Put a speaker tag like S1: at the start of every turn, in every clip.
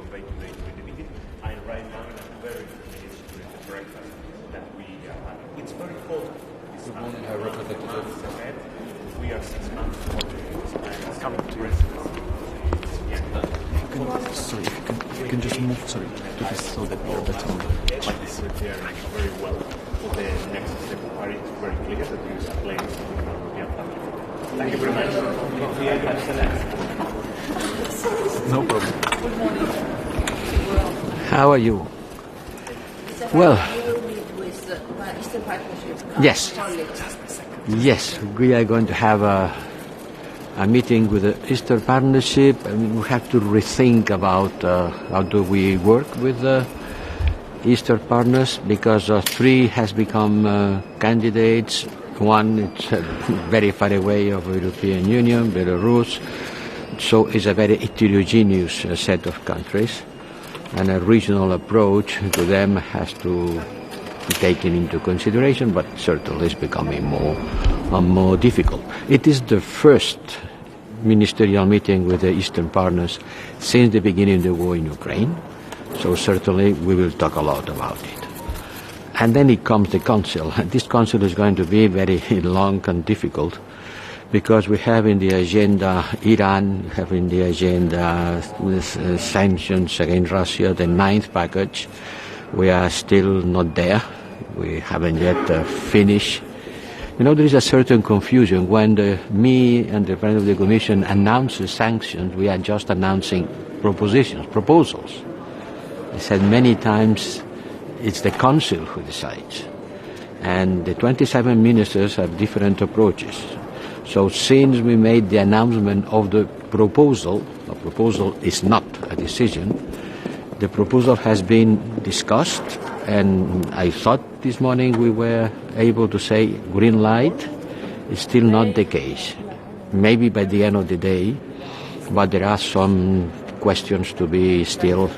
S1: debate today during the meeting. And right now, in a very few minutes, during the breakfast that we are having. It's very cold.
S2: Good morning, High Representative.
S1: We are 6 months from the
S2: Coming to you. Sorry, if you can just move, to this so that we're better on the mic.
S1: Preparing very well for the next step. It's very clear that there is a place in the European Parliament. Thank you very much.
S2: No problem.
S3: Good morning.
S4: How are you? Well,
S3: With Eastern Partnership.
S4: Yes. Yes, we are going to have a meeting with the Eastern Partnership. I mean, we have to rethink about how do we work with the Eastern partners, because 3 has become candidates. 1 is very far away of the European Union, Belarus. So it's a very heterogeneous set of countries, and a regional approach to them has to be taken into consideration, but certainly it's becoming more difficult. It is the first ministerial meeting with the Eastern partners since the beginning of the war in Ukraine, so certainly we will talk a lot about it. And then it comes the Council. This Council is going to be very long and difficult, because we have in the agenda Iran, we have in the agenda sanctions against Russia, the 9th package. We are still not there. We haven't yet finished. You know, there is a certain confusion. When me and the President of the Commission announces sanctions, we are just announcing proposals. I said many times, it's the Council who decides. And the 27 ministers have different approaches. So since we made the announcement of the proposal, a proposal is not a decision, the proposal has been discussed, and I thought this morning we were able to say green light. It's still not the case. Maybe by the end of the day, but there are some questions to be still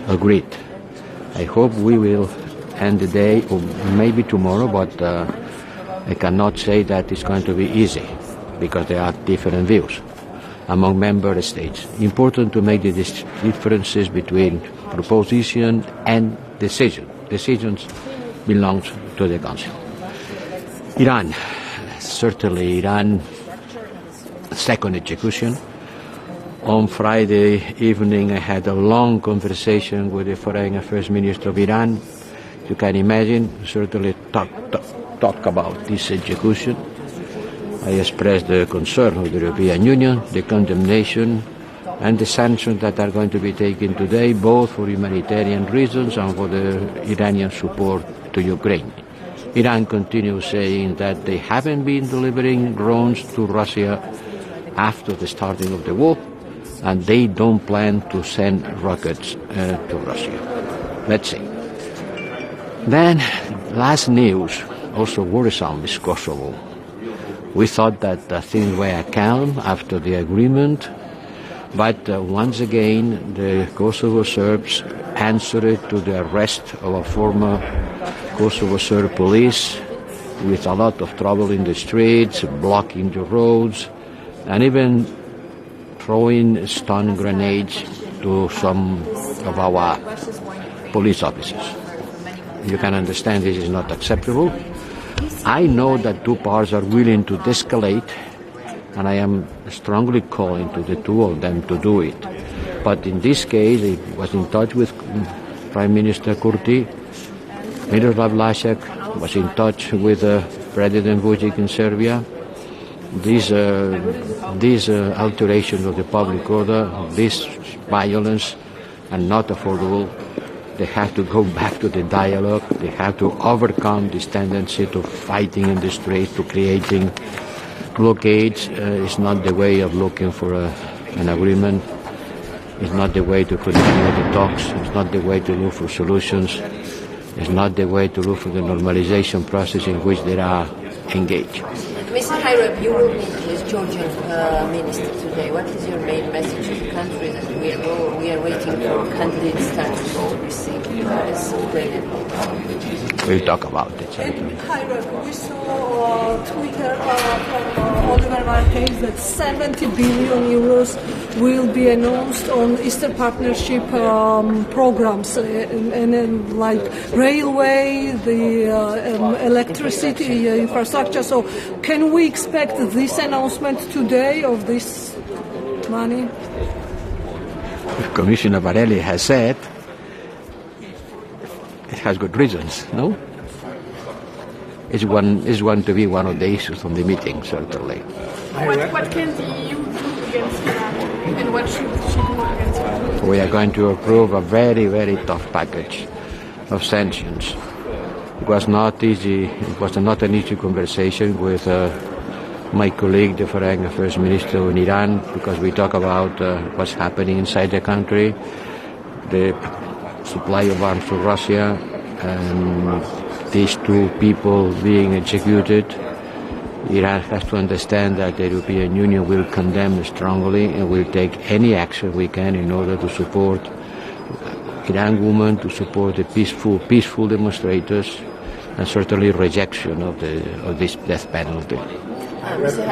S4: agreed. I hope we will end the day, or maybe tomorrow, but I cannot say that it's going to be easy, because there are different views among member states. Important to make the differences between proposition and decision. Decisions belong to the Council. Iran, certainly Iran, second execution. On Friday evening I had a long conversation with the Foreign Affairs Minister of Iran. You can imagine, certainly talk about this execution. I expressed the concern of the European Union, the condemnation, and the sanctions that are going to be taken today, both for humanitarian reasons and for the Iranian support to Ukraine. Iran continues saying that they haven't been delivering drones to Russia after the starting of the war, and they don't plan to send rockets to Russia. Let's see. Then, last news, also worrisome, is Kosovo. We thought that things were calm after the agreement, but once again the Kosovo Serbs answered to the arrest of a former Kosovo Serb police, with a lot of trouble in the streets, blocking the roads, and even throwing stun grenades to some of our police officers. You can understand this is not acceptable. I know that 2 parts are willing to de-escalate, and I am strongly calling to the 2 of them to do it. But in this case, I was in touch with Prime Minister Kurti. Miroslav Lajcak was in touch with President Vučić in Serbia. These alterations of the public order, this violence, are not affordable. They have to go back to the dialogue. They have to overcome this tendency to fighting in the street, to creating blockades. It's not the way of looking for an agreement. It's not the way to continue the talks. It's not the way to look for solutions. It's not the way to look for the normalization process in which they are engaged.
S3: Mr. High-Rep, you will meet with Georgian minister today. What is your main message to the country that we are waiting for candidate status to receive as Ukrainian?
S4: we'll talk about it.
S5: Hi, we saw Twitter from Oliver Marquez that 70 billion euros will be announced on Eastern Partnership programs and like railway, the electricity infrastructure. So can we expect this announcement today of this money?
S4: Commissioner Varela has said it has good reasons, no? It's going to be one of the issues on the meeting, certainly.
S6: What can the EU do against Iran, and what should she do against Iran?
S4: We are going to approve a very, very tough package of sanctions. It was not easy. It was not an easy conversation with my colleague, the foreign affairs minister in Iran, because we talk about what's happening inside the country, the supply of arms to Russia, and these two people being executed. Iran has to understand that the European Union will condemn strongly and will take any action we can in order to support Iran women, to support the peaceful demonstrators, and certainly rejection of this death penalty.
S7: Apparently,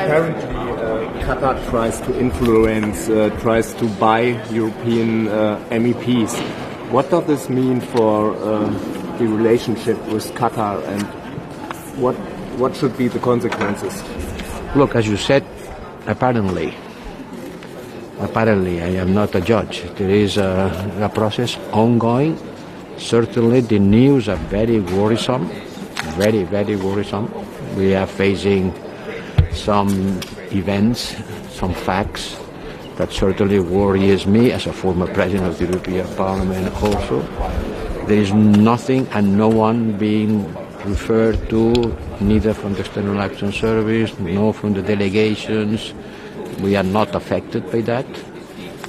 S7: Qatar tries to influence, tries to buy European MEPs. What does this mean for the relationship with Qatar, and what should be the consequences?
S4: Look, as you said, apparently, I am not a judge. There is a process ongoing. Certainly, the news are very worrisome, very, very worrisome. We are facing some events, some facts that certainly worries me as a former president of the European Parliament also. There is nothing and no one being referred to, neither from the External Action Service, nor from the delegations. We are not affected by that.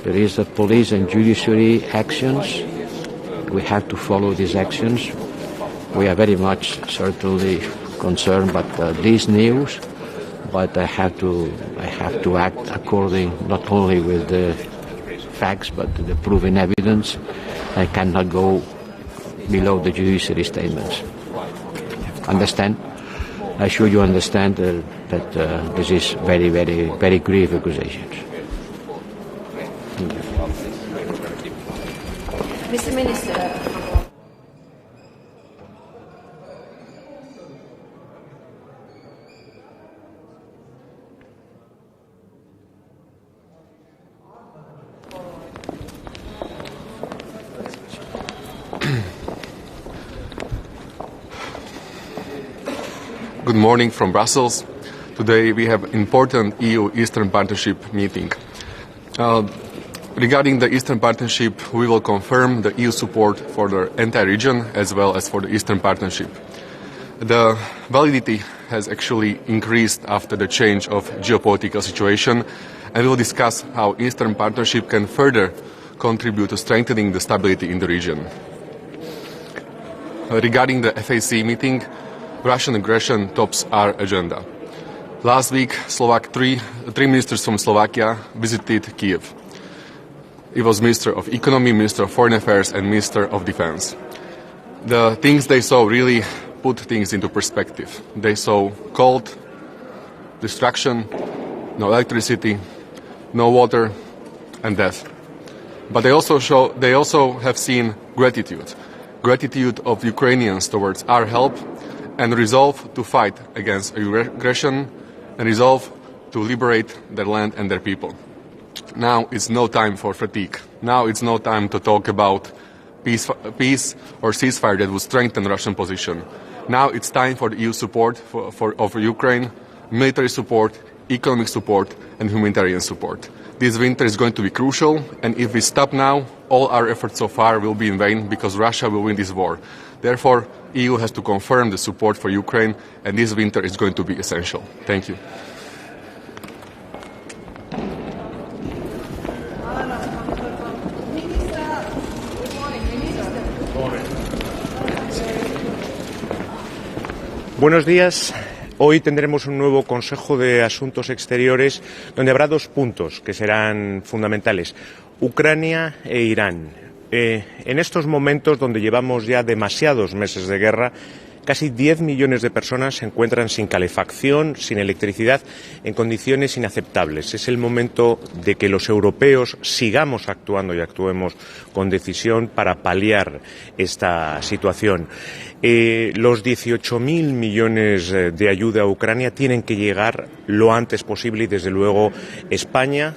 S4: There is a police and judiciary actions. We have to follow these actions. We are very much certainly concerned about these news, but I have to act according not only with the facts but the proven evidence. I cannot go below the judiciary statements. Understand? I assure you understand that this is very, very, very grave accusations.
S3: Mr. Minister.
S8: Good morning from Brussels. Today we have important EU Eastern Partnership meeting. Regarding the Eastern Partnership, we will confirm the EU support for the entire region as well as for the Eastern Partnership. The validity has actually increased after the change of geopolitical situation, and we will discuss how Eastern Partnership can further contribute to strengthening the stability in the region. Regarding the FAC meeting, Russian aggression tops our agenda. Last week, three ministers from Slovakia visited Kiev. It was Minister of Economy, Minister of Foreign Affairs, and Minister of Defense. The things they saw really put things into perspective. They saw cold, destruction, no electricity, no water, and death. But they also have seen gratitude of Ukrainians towards our help, and resolve to fight against aggression, and resolve to liberate their land and their people. Now it's no time for fatigue. Now it's no time to talk about peace or ceasefire that would strengthen Russian position. Now it's time for the EU support for Ukraine, military support, economic support, and humanitarian support. This winter is going to be crucial, and if we stop now, all our efforts so far will be in vain because Russia will win this war. Therefore, EU has to confirm the support for Ukraine, and this winter is going to be essential. Thank you.
S9: Buenos días. Hoy tendremos un nuevo Consejo de Asuntos Exteriores donde habrá dos puntos que serán fundamentales: Ucrania e Irán. En estos momentos donde llevamos ya demasiados meses de guerra, casi 10 millones de personas se encuentran sin calefacción, sin electricidad, en condiciones inaceptables. Es el momento de que los europeos sigamos actuando y actuemos con decisión para paliar esta situación. Los 18.000 millones de ayuda a Ucrania tienen que llegar lo antes posible y, desde luego, España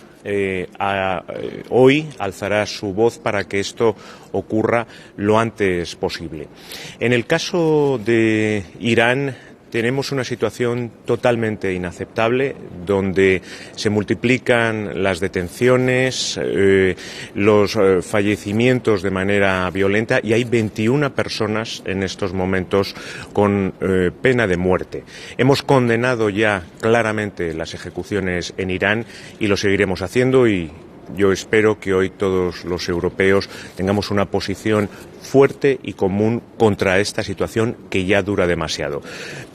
S9: hoy alzará su voz para que esto ocurra lo antes posible. En el caso de Irán, tenemos una situación totalmente inaceptable, donde se multiplican las detenciones, los fallecimientos de manera violenta, y hay 21 personas en estos momentos con pena de muerte. Hemos condenado ya claramente las ejecuciones en Irán y lo seguiremos haciendo, y yo espero que hoy todos los europeos tengamos una posición fuerte y común contra esta situación que ya dura demasiado.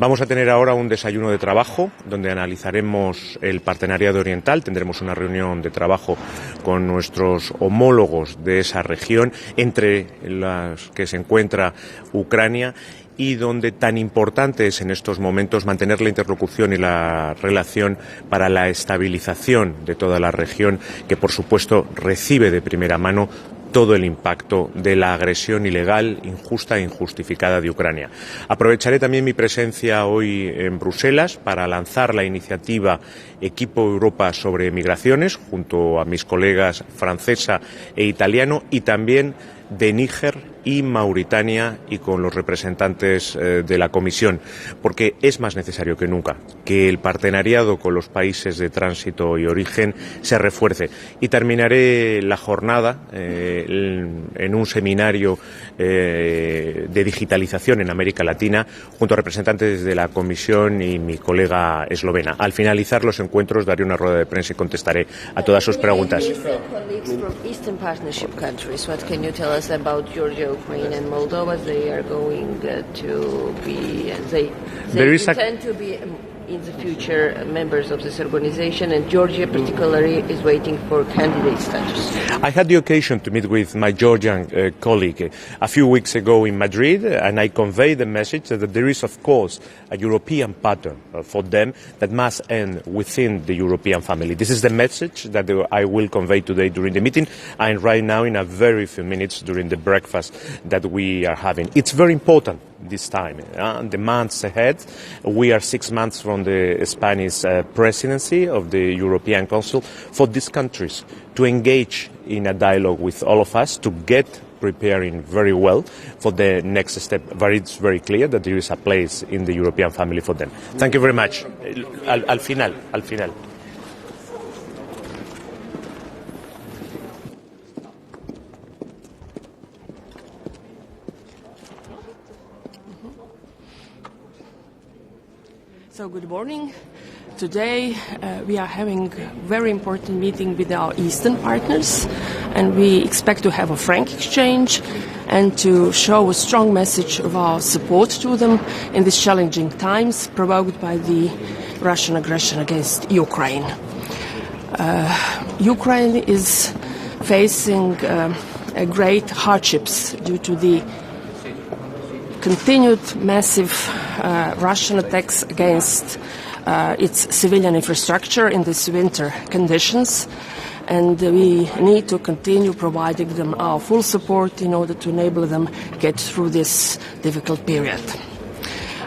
S9: Vamos a tener ahora un desayuno de trabajo donde analizaremos el partenariado oriental. Tendremos una reunión de trabajo con nuestros homólogos de esa región, entre las que se encuentra Ucrania, y donde tan importante es en estos momentos mantener la interlocución y la relación para la estabilización de toda la región, que por supuesto recibe de primera mano todo el impacto de la agresión ilegal, injusta e injustificada de Ucrania. Aprovecharé también mi presencia hoy en Bruselas para lanzar la iniciativa Equipo Europa sobre migraciones, junto a mis colegas francesa e italiano, y también de Níger y Mauritania, y con los representantes de la Comisión, porque es más necesario que nunca que el partenariado con los países de tránsito y origen se refuerce. Y terminaré la jornada en un seminario de digitalización en América Latina, junto a representantes de la Comisión y mi colega eslovena. Al finalizar los encuentros daré una rueda de prensa y contestaré a todas sus preguntas.
S3: Ukraine and Moldova, they are going to be, they intend to be in the future members of this organization, and Georgia particularly is waiting for candidate status.
S9: I had the occasion to meet with my Georgian colleague a few weeks ago in Madrid, and I conveyed the message that there is, of course, a European pattern for them that must end within the European family. This is the message that I will convey today during the meeting, and right now in a very few minutes during the breakfast that we are having. It's very important this time, the months ahead. We are 6 months from the Spanish presidency of the European Council, for these countries to engage in a dialogue with all of us, to get preparing very well for the next step. But it's very clear that there is a place in the European family for them. Thank you very much. Al final.
S10: So good morning. Today we are having a very important meeting with our Eastern partners, and we expect to have a frank exchange and to show a strong message of our support to them in these challenging times provoked by the Russian aggression against Ukraine. Ukraine is facing great hardships due to the continued massive Russian attacks against its civilian infrastructure in these winter conditions, and we need to continue providing them our full support in order to enable them get through this difficult period.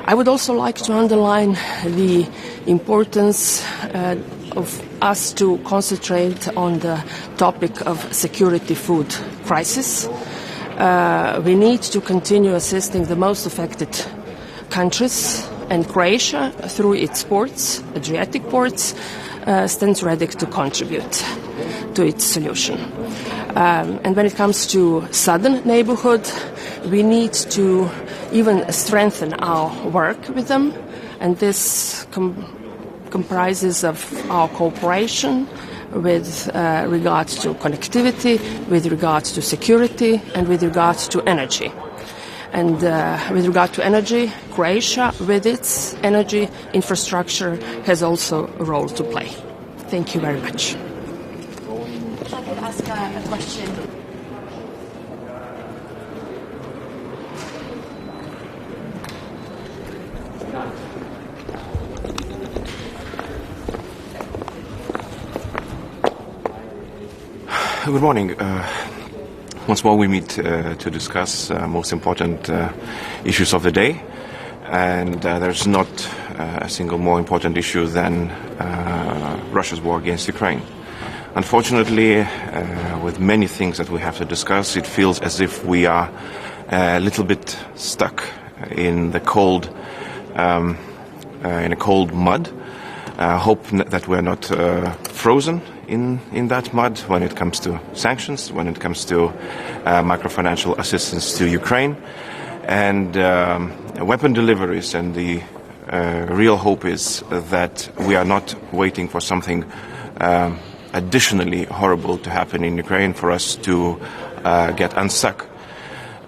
S10: I would also like to underline the importance of us to concentrate on the topic of security food crisis. We need to continue assisting the most affected countries, and Croatia, through its ports, Adriatic ports, stands ready to contribute to its solution. And when it comes to southern neighborhood, we need to even strengthen our work with them, and this comprises of our cooperation with regards to connectivity, with regards to security, and with regards to energy. And with regard to energy, Croatia, with its energy infrastructure, has also a role to play. Thank you very much.
S3: If I could ask a question.
S11: Good morning. Once more we meet to discuss most important issues of the day, and there's not a single more important issue than Russia's war against Ukraine. Unfortunately, with many things that we have to discuss, it feels as if we are a little bit stuck in the cold mud. Hope that we're not frozen in that mud when it comes to sanctions, when it comes to macrofinancial assistance to Ukraine, and weapon deliveries. And the real hope is that we are not waiting for something additionally horrible to happen in Ukraine for us to get unstuck.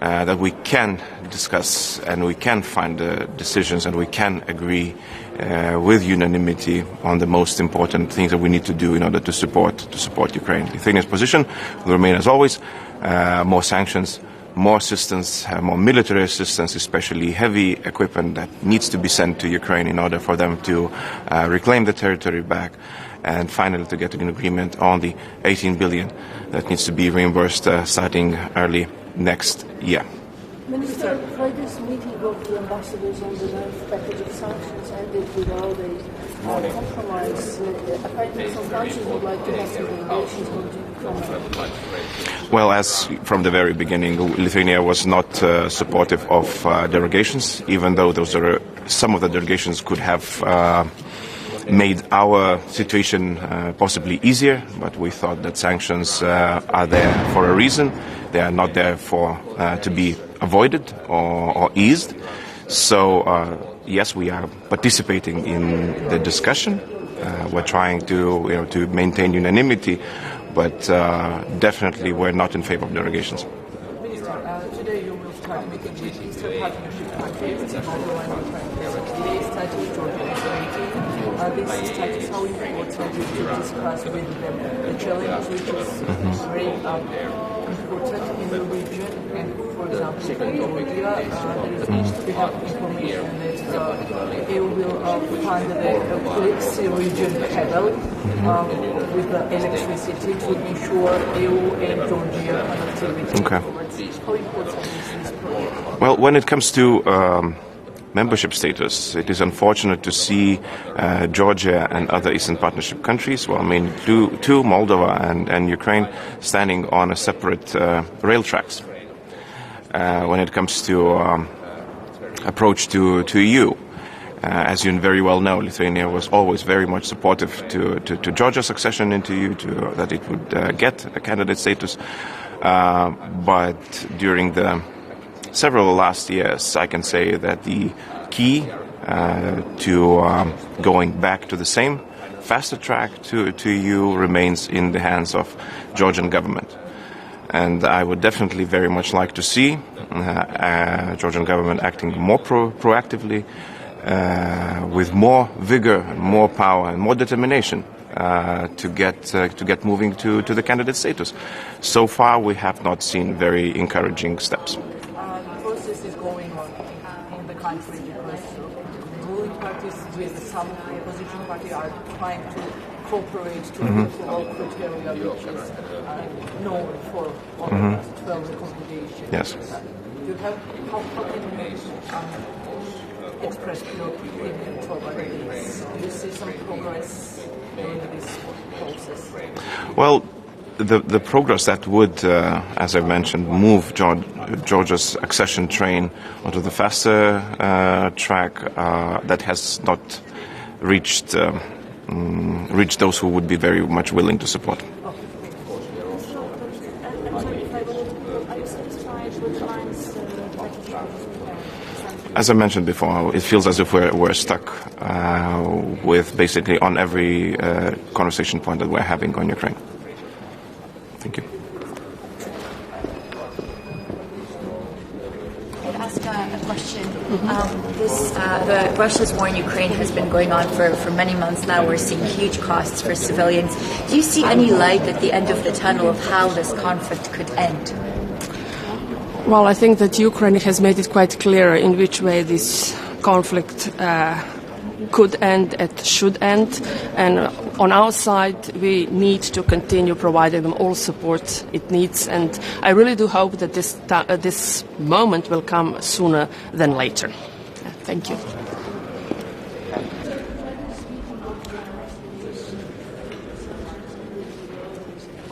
S11: That we can discuss and we can find decisions and we can agree with unanimity on the most important things that we need to do in order to support Ukraine. Lithuania's position will remain as always: more sanctions, more assistance, more military assistance, especially heavy equipment that needs to be sent to Ukraine in order for them to reclaim the territory back, and finally to get an agreement on the 18 billion that needs to be reimbursed starting early next year.
S5: Minister, Friday's meeting of the ambassadors on the ninth package of sanctions ended without a compromise. Apparently some countries would like to have some delegations from Ukraine.
S11: Well, as from the very beginning, Lithuania was not supportive of derogations, even though some of the delegations could have made our situation possibly easier, but we thought that sanctions are there for a reason. They are not there to be avoided or eased. So yes, we are participating in the discussion. We're trying to maintain unanimity, but definitely we're not in favor of derogations.
S12: Minister, today you will start meeting with Eastern Partnership countries in Moldova and Ukraine. Today started Georgia is waiting. This status, how important to discuss with them the challenge which is very important in the region, and for example in Georgia there needs to be information that EU will fund the Black Sea region cable with the electricity to ensure EU and Georgia connectivity.
S11: Okay.
S12: How important is this project?
S11: Well, when it comes to membership status, it is unfortunate to see Georgia and other Eastern Partnership countries, two, Moldova and Ukraine, standing on a separate rail tracks when it comes to approach to EU. As you very well know, Lithuania was always very much supportive to Georgia's accession into EU, that it would get a candidate status. But during the several last years, I can say that the key to going back to the same faster track to EU remains in the hands of Georgian government. And I would definitely very much like to see Georgian government acting more proactively, with more vigor, more power, and more determination to get moving to the candidate status. So far, we have not seen very encouraging steps.
S12: Process is going on in the country because ruling parties with some opposition party are trying to cooperate to fulfill criteria which is known for all the last 12 recommendations.
S11: Yes.
S12: How can you express your opinion toward this? Do you see some progress in this process?
S11: Well, the progress that would, as I mentioned, move Georgia's accession train onto the faster track that has not reached those who would be very much willing to support. As I mentioned before, it feels as if we're stuck with basically on every conversation point that we're having on Ukraine. Thank you.
S13: I'd ask a question. The Russia's war in Ukraine has been going on for many months now. We're seeing huge costs for civilians. Do you see any light at the end of the tunnel of how this conflict could end?
S10: Well, I think that Ukraine has made it quite clear in which way this conflict could end, it should end, and on our side we need to continue providing them all support it needs, and I really do hope that this moment will come sooner than later. Thank you.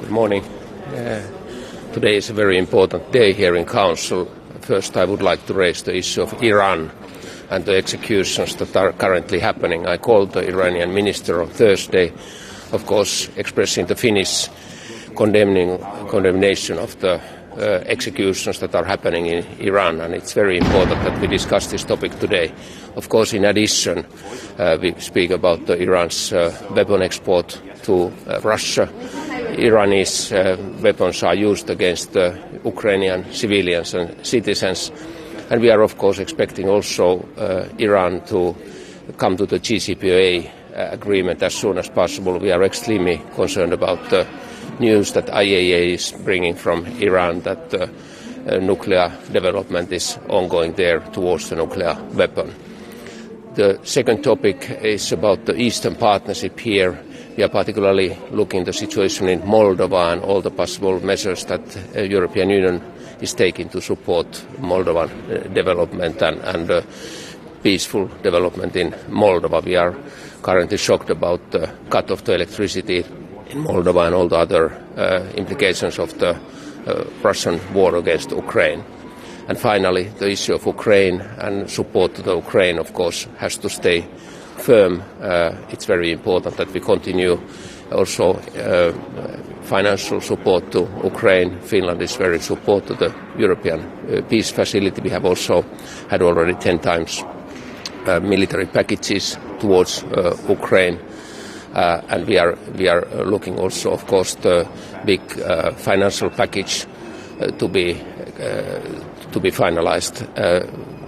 S14: Good morning. Today is a very important day here in Council. First, I would like to raise the issue of Iran and the executions that are currently happening. I called the Iranian minister on Thursday, of course, expressing the Finnish condemnation of the executions that are happening in Iran, and it's very important that we discuss this topic today. Of course, in addition, we speak about Iran's weapon export to Russia. Irani's weapons are used against Ukrainian civilians and citizens, and we are of course expecting also Iran to come to the JCPOA agreement as soon as possible. We are extremely concerned about the news that IAEA is bringing from Iran that nuclear development is ongoing there towards the nuclear weapon. The second topic is about the Eastern Partnership here. We are particularly looking at the situation in Moldova and all the possible measures that the European Union is taking to support Moldovan development and peaceful development in Moldova. We are currently shocked about the cut of the electricity in Moldova and all the other implications of the Russian war against Ukraine. And finally, the issue of Ukraine and support to the Ukraine, of course, has to stay firm. It's very important that we continue also financial support to Ukraine. Finland is very supportive to the European Peace Facility. We have also had already 10 times military packages towards Ukraine. And we are looking also, of course, the big financial package to be finalized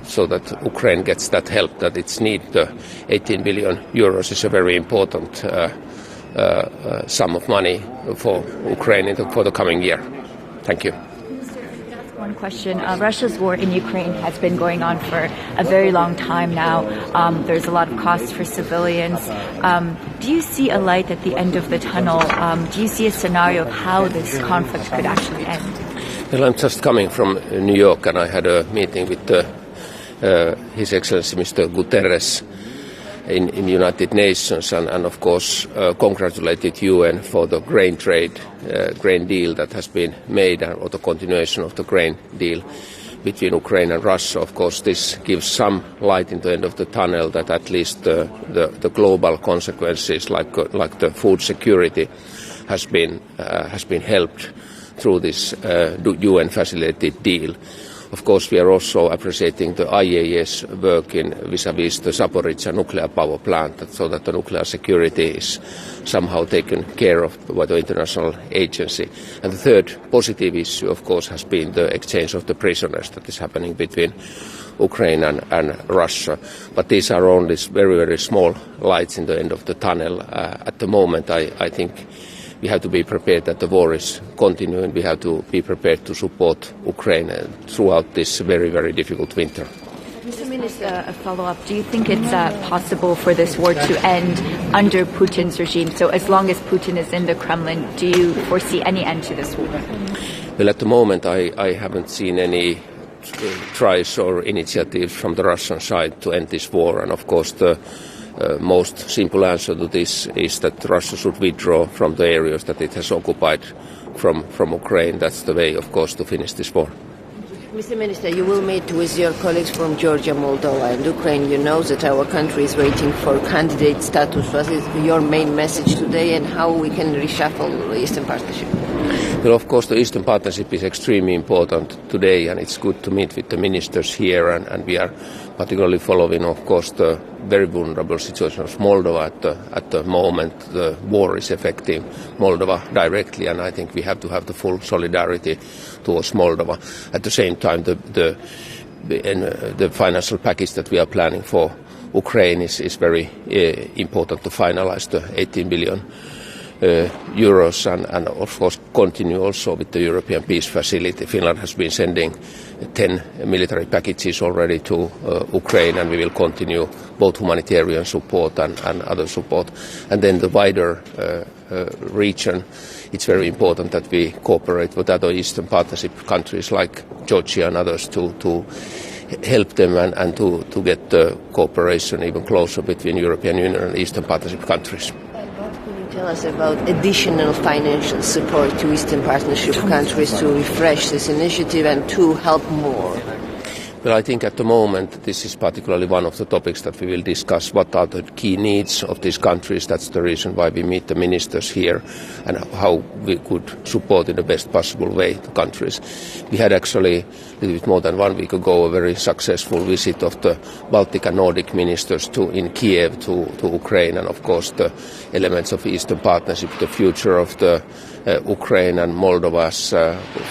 S14: so that Ukraine gets that help that it's need. The 18 billion euros is a very important sum of money for Ukraine for the coming year. Thank you.
S13: One question. Russia's war in Ukraine has been going on for a very long time now. There's a lot of costs for civilians. Do you see a light at the end of the tunnel? Do you see a scenario of how this conflict could actually end?
S14: Well, I'm just coming from New York, and I had a meeting with His Excellency Mr. Guterres in United Nations, and of course congratulated UN for the grain trade, grain deal that has been made, or the continuation of the grain deal between Ukraine and Russia. Of course, this gives some light in the end of the tunnel that at least the global consequences, like the food security, has been helped through this UN facilitated deal. Of course, we are also appreciating the IAEA's work in vis-à-vis the Zaporizhzhia nuclear power plant, so that the nuclear security is somehow taken care of by the international agency. And the third positive issue, of course, has been the exchange of the prisoners that is happening between Ukraine and Russia. But these are only very, very small lights in the end of the tunnel. At the moment, I think we have to be prepared that the war is continuing. We have to be prepared to support Ukraine throughout this very, very difficult winter.
S13: Mr. Minister, a follow-up. Do you think it's possible for this war to end under Putin's regime? So as long as Putin is in the Kremlin, do you foresee any end to this war?
S14: Well, at the moment, I haven't seen any tries or initiatives from the Russian side to end this war. And of course, the most simple answer to this is that Russia should withdraw from the areas that it has occupied from Ukraine. That's the way, of course, to finish this war.
S3: Mr. Minister, you will meet with your colleagues from Georgia, Moldova and Ukraine. You know that our country is waiting for candidate status. What is your main message today, and how we can reshuffle the Eastern Partnership?
S14: Well, of course, the Eastern Partnership is extremely important today, and it's good to meet with the ministers here, and we are particularly following, of course, the very vulnerable situation of Moldova at the moment. The war is affecting Moldova directly, and I think we have to have the full solidarity towards Moldova. At the same time, the financial package that we are planning for Ukraine is very important to finalize the 18 billion euros and of course continue also with the European Peace Facility. Finland has been sending 10 military packages already to Ukraine, and we will continue both humanitarian support and other support. And then the wider region, it's very important that we cooperate with other Eastern Partnership countries like Georgia and others to help them and to get the cooperation even closer between European Union and Eastern Partnership countries.
S3: Tell us about additional financial support to Eastern Partnership countries to refresh this initiative and to help more.
S14: Well, I think at the moment this is particularly one of the topics that we will discuss. What are the key needs of these countries? That's the reason why we meet the ministers here, and how we could support in the best possible way the countries. We had actually a little bit more than 1 week ago a very successful visit of the Baltic and Nordic ministers in Kiev to Ukraine, and of course the elements of Eastern Partnership, the future of the Ukraine and Moldova's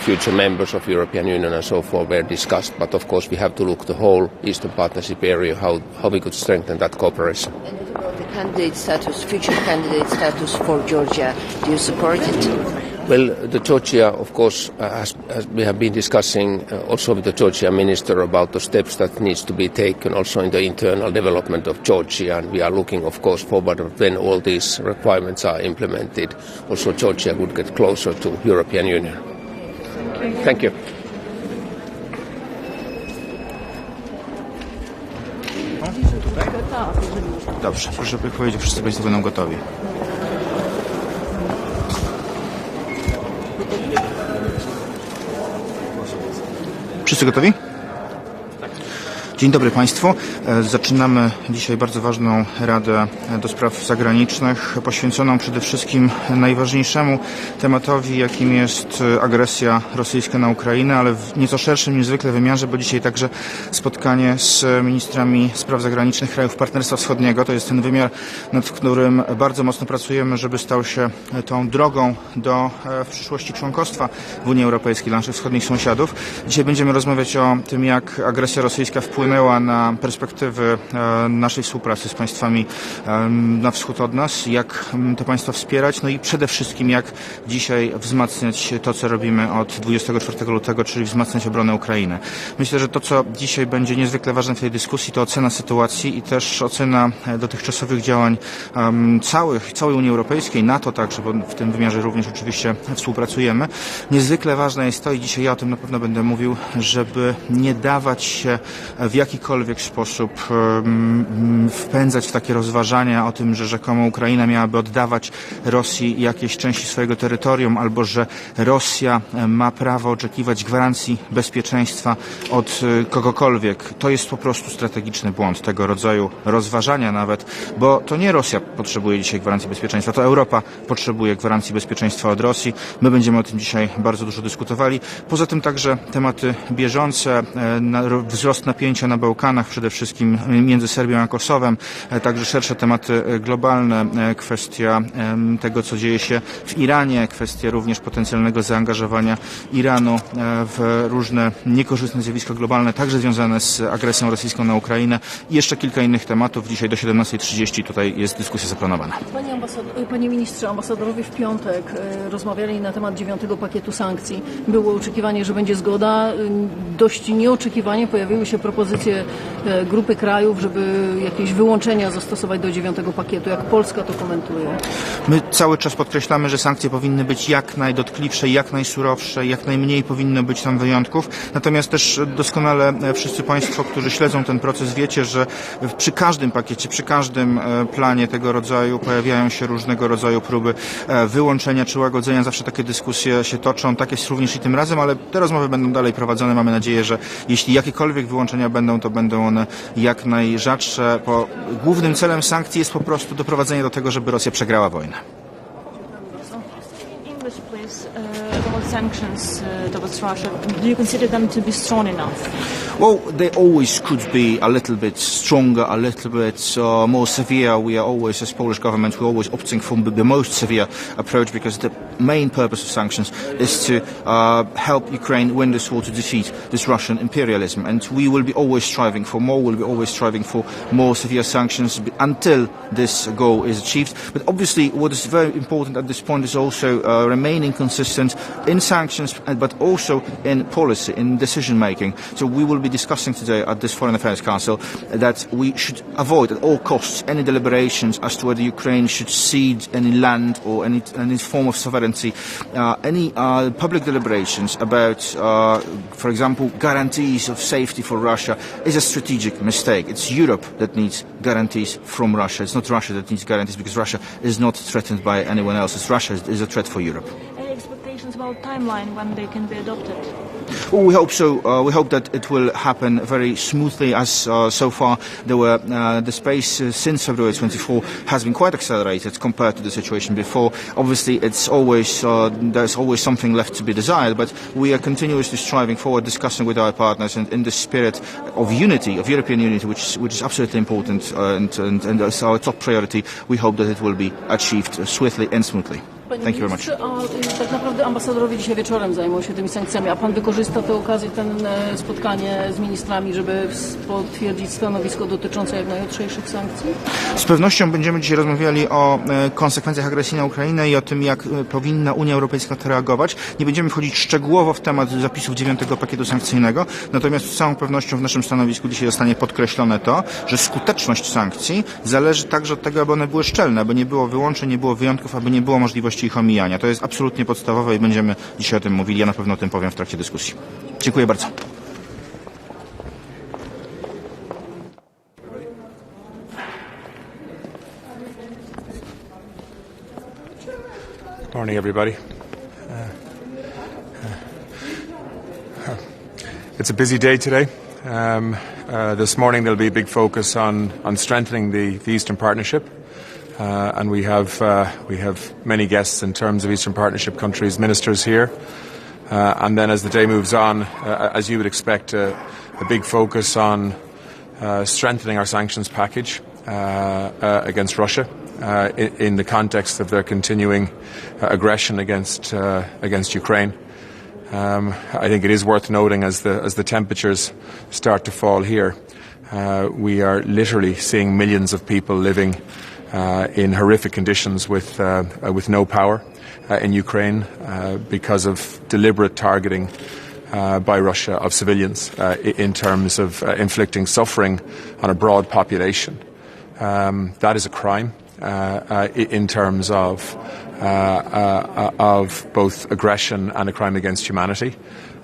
S14: future members of European Union and so forth were discussed. But of course we have to look the whole Eastern Partnership area, how we could strengthen that cooperation.
S3: And what about the candidate status, future candidate status for Georgia? Do you support it?
S14: Well, the Georgia, of course, as we have been discussing also with the Georgian minister about the steps that needs to be taken also in the internal development of Georgia, and we are looking, of course, forward when all these requirements are implemented. Also, Georgia would get closer to European Union. Thank you.
S15: Dobrze, proszę powiedzieć, wszyscy Państwo będą gotowi. Wszyscy gotowi? Dzień dobry Państwu. Zaczynamy dzisiaj bardzo ważną Radę do Spraw Zagranicznych, poświęconą przede wszystkim najważniejszemu tematowi, jakim jest agresja rosyjska na Ukrainę, ale w nieco szerszym niezwykle wymiarze, bo dzisiaj także spotkanie z ministrami spraw zagranicznych krajów Partnerstwa Wschodniego. To jest ten wymiar, nad którym bardzo mocno pracujemy, żeby stał się tą drogą do w przyszłości członkostwa w Unii Europejskiej dla naszych wschodnich sąsiadów. Dzisiaj będziemy rozmawiać o tym, jak agresja rosyjska wpłynęła na perspektywy naszej współpracy z państwami na wschód od nas, jak te państwa wspierać, no i przede wszystkim jak dzisiaj wzmacniać to, co robimy od 24 lutego, czyli wzmacniać obronę Ukrainy. Myślę, że to, co dzisiaj będzie niezwykle ważne w tej dyskusji, to ocena sytuacji i też ocena dotychczasowych działań całej Unii Europejskiej, NATO także, bo w tym wymiarze również oczywiście współpracujemy. Niezwykle ważne jest to, i dzisiaj ja o tym na pewno będę mówił, żeby nie dawać się w jakikolwiek sposób wpędzać w takie rozważania o tym, że rzekomo Ukraina miałaby oddawać Rosji jakieś części swojego terytorium, albo że Rosja ma prawo oczekiwać gwarancji bezpieczeństwa od kogokolwiek. To jest po prostu strategiczny błąd tego rodzaju rozważania nawet, bo to nie Rosja potrzebuje dzisiaj gwarancji bezpieczeństwa, to Europa potrzebuje gwarancji bezpieczeństwa od Rosji. My będziemy o tym dzisiaj bardzo dużo dyskutowali. Poza tym także tematy bieżące, wzrost napięcia na Bałkanach, przede wszystkim między Serbią a Kosowem, także szersze tematy globalne, kwestia tego, co dzieje się w Iranie, kwestia również potencjalnego zaangażowania Iranu w różne niekorzystne zjawiska globalne, także związane z agresją rosyjską na Ukrainę i jeszcze kilka innych tematów. Dzisiaj do 17:30 tutaj jest dyskusja zaplanowana.
S5: Panie ministrze, ambasadorowie w piątek rozmawiali na temat 9. pakietu sankcji. Było oczekiwanie, że będzie zgoda. Dość nieoczekiwanie pojawiły się propozycje grupy krajów, żeby jakieś wyłączenia zastosować do 9. pakietu. Jak Polska to komentuje?
S15: My cały czas podkreślamy, że sankcje powinny być jak najdotkliwsze, jak najsurowsze, jak najmniej powinno być tam wyjątków. Natomiast też doskonale wszyscy Państwo, którzy śledzą ten proces, wiecie, że przy każdym pakiecie, przy każdym planie tego rodzaju pojawiają się różnego rodzaju próby wyłączenia czy łagodzenia. Zawsze takie dyskusje się toczą. Tak jest również i tym razem, ale te rozmowy będą dalej prowadzone. Mamy nadzieję, że jeśli jakiekolwiek wyłączenia będą, to będą one jak najrzadsze, bo głównym celem sankcji jest po prostu doprowadzenie do tego, żeby Rosja przegrała wojnę.
S6: English, please.
S16: about sanctions towards Russia? Do you consider them to be strong enough?
S15: Well, they always could be a little bit stronger, a little bit more severe. We are always, as Polish government, we're always opting for the most severe approach because the main purpose of sanctions is to help Ukraine win this war, to defeat this Russian imperialism. And we will be always striving for more, we'll be always striving for more severe sanctions until this goal is achieved. But obviously what is very important at this point is also remaining consistent in sanctions but also in policy, in decision making. So we will be discussing today at this Foreign Affairs Council that we should avoid at all costs any deliberations as to whether Ukraine should cede any land or any form of sovereignty, any public deliberations about, for example, guarantees of safety for Russia is a strategic mistake. It's Europe that needs guarantees from Russia. It's not Russia that needs guarantees because Russia is not threatened by anyone else. It's Russia is a threat for Europe.
S16: Any expectations about timeline when they can be adopted?
S15: Well, we hope so. We hope that it will happen very smoothly, as so far the space since February 24 has been quite accelerated compared to the situation before. Obviously, it's always there's always something left to be desired, but we are continuously striving forward, discussing with our partners, and in the spirit of unity, of European unity, which is absolutely important, and as our top priority, we hope that it will be achieved swiftly and smoothly. Thank you very much.
S17: A tak naprawdę ambasadorowie dzisiaj wieczorem zajmą się tymi sankcjami, a pan wykorzysta tę okazję, spotkanie z ministrami, żeby potwierdzić stanowisko dotyczące jak najjutrzejszych sankcji?
S15: Z pewnością będziemy dzisiaj rozmawiali o konsekwencjach agresji na Ukrainę i o tym, jak powinna Unia Europejska na to reagować. Nie będziemy wchodzić szczegółowo w temat zapisów 9. pakietu sankcyjnego, natomiast z całą pewnością w naszym stanowisku dzisiaj zostanie podkreślone to, że skuteczność sankcji zależy także od tego, aby one były szczelne, aby nie było wyłączeń, nie było wyjątków, aby nie było możliwości ich omijania. To jest absolutnie podstawowe i będziemy dzisiaj o tym mówili. Ja na pewno o tym powiem w trakcie dyskusji. Dziękuję bardzo.
S18: Morning, everybody. It's a busy day today. This morning there'll be a big focus on strengthening the Eastern Partnership. And we have many guests in terms of Eastern Partnership countries, ministers here. And then as the day moves on, as you would expect, a big focus on strengthening our sanctions package against Russia in the context of their continuing aggression against Ukraine. I think it is worth noting as the temperatures start to fall here, we are literally seeing millions of people living in horrific conditions with no power in Ukraine because of deliberate targeting by Russia of civilians in terms of inflicting suffering on a broad population. That is a crime in terms of both aggression and a crime against humanity.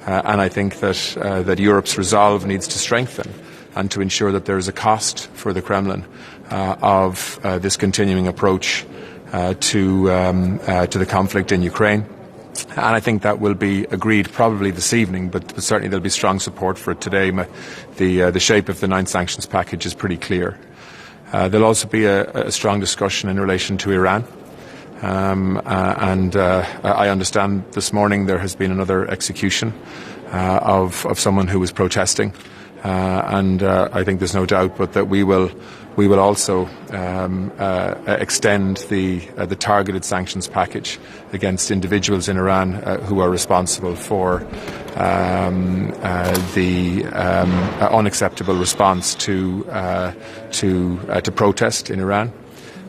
S18: And I think that Europe's resolve needs to strengthen and to ensure that there is a cost for the Kremlin of this continuing approach to the conflict in Ukraine. And I think that will be agreed probably this evening, but certainly there'll be strong support for it today. The shape of the ninth sanctions package is pretty clear. There'll also be a strong discussion in relation to Iran. I understand this morning there has been another execution of someone who was protesting. I think there's no doubt but that we will also extend the targeted sanctions package against individuals in Iran who are responsible for the unacceptable response to protest in Iran.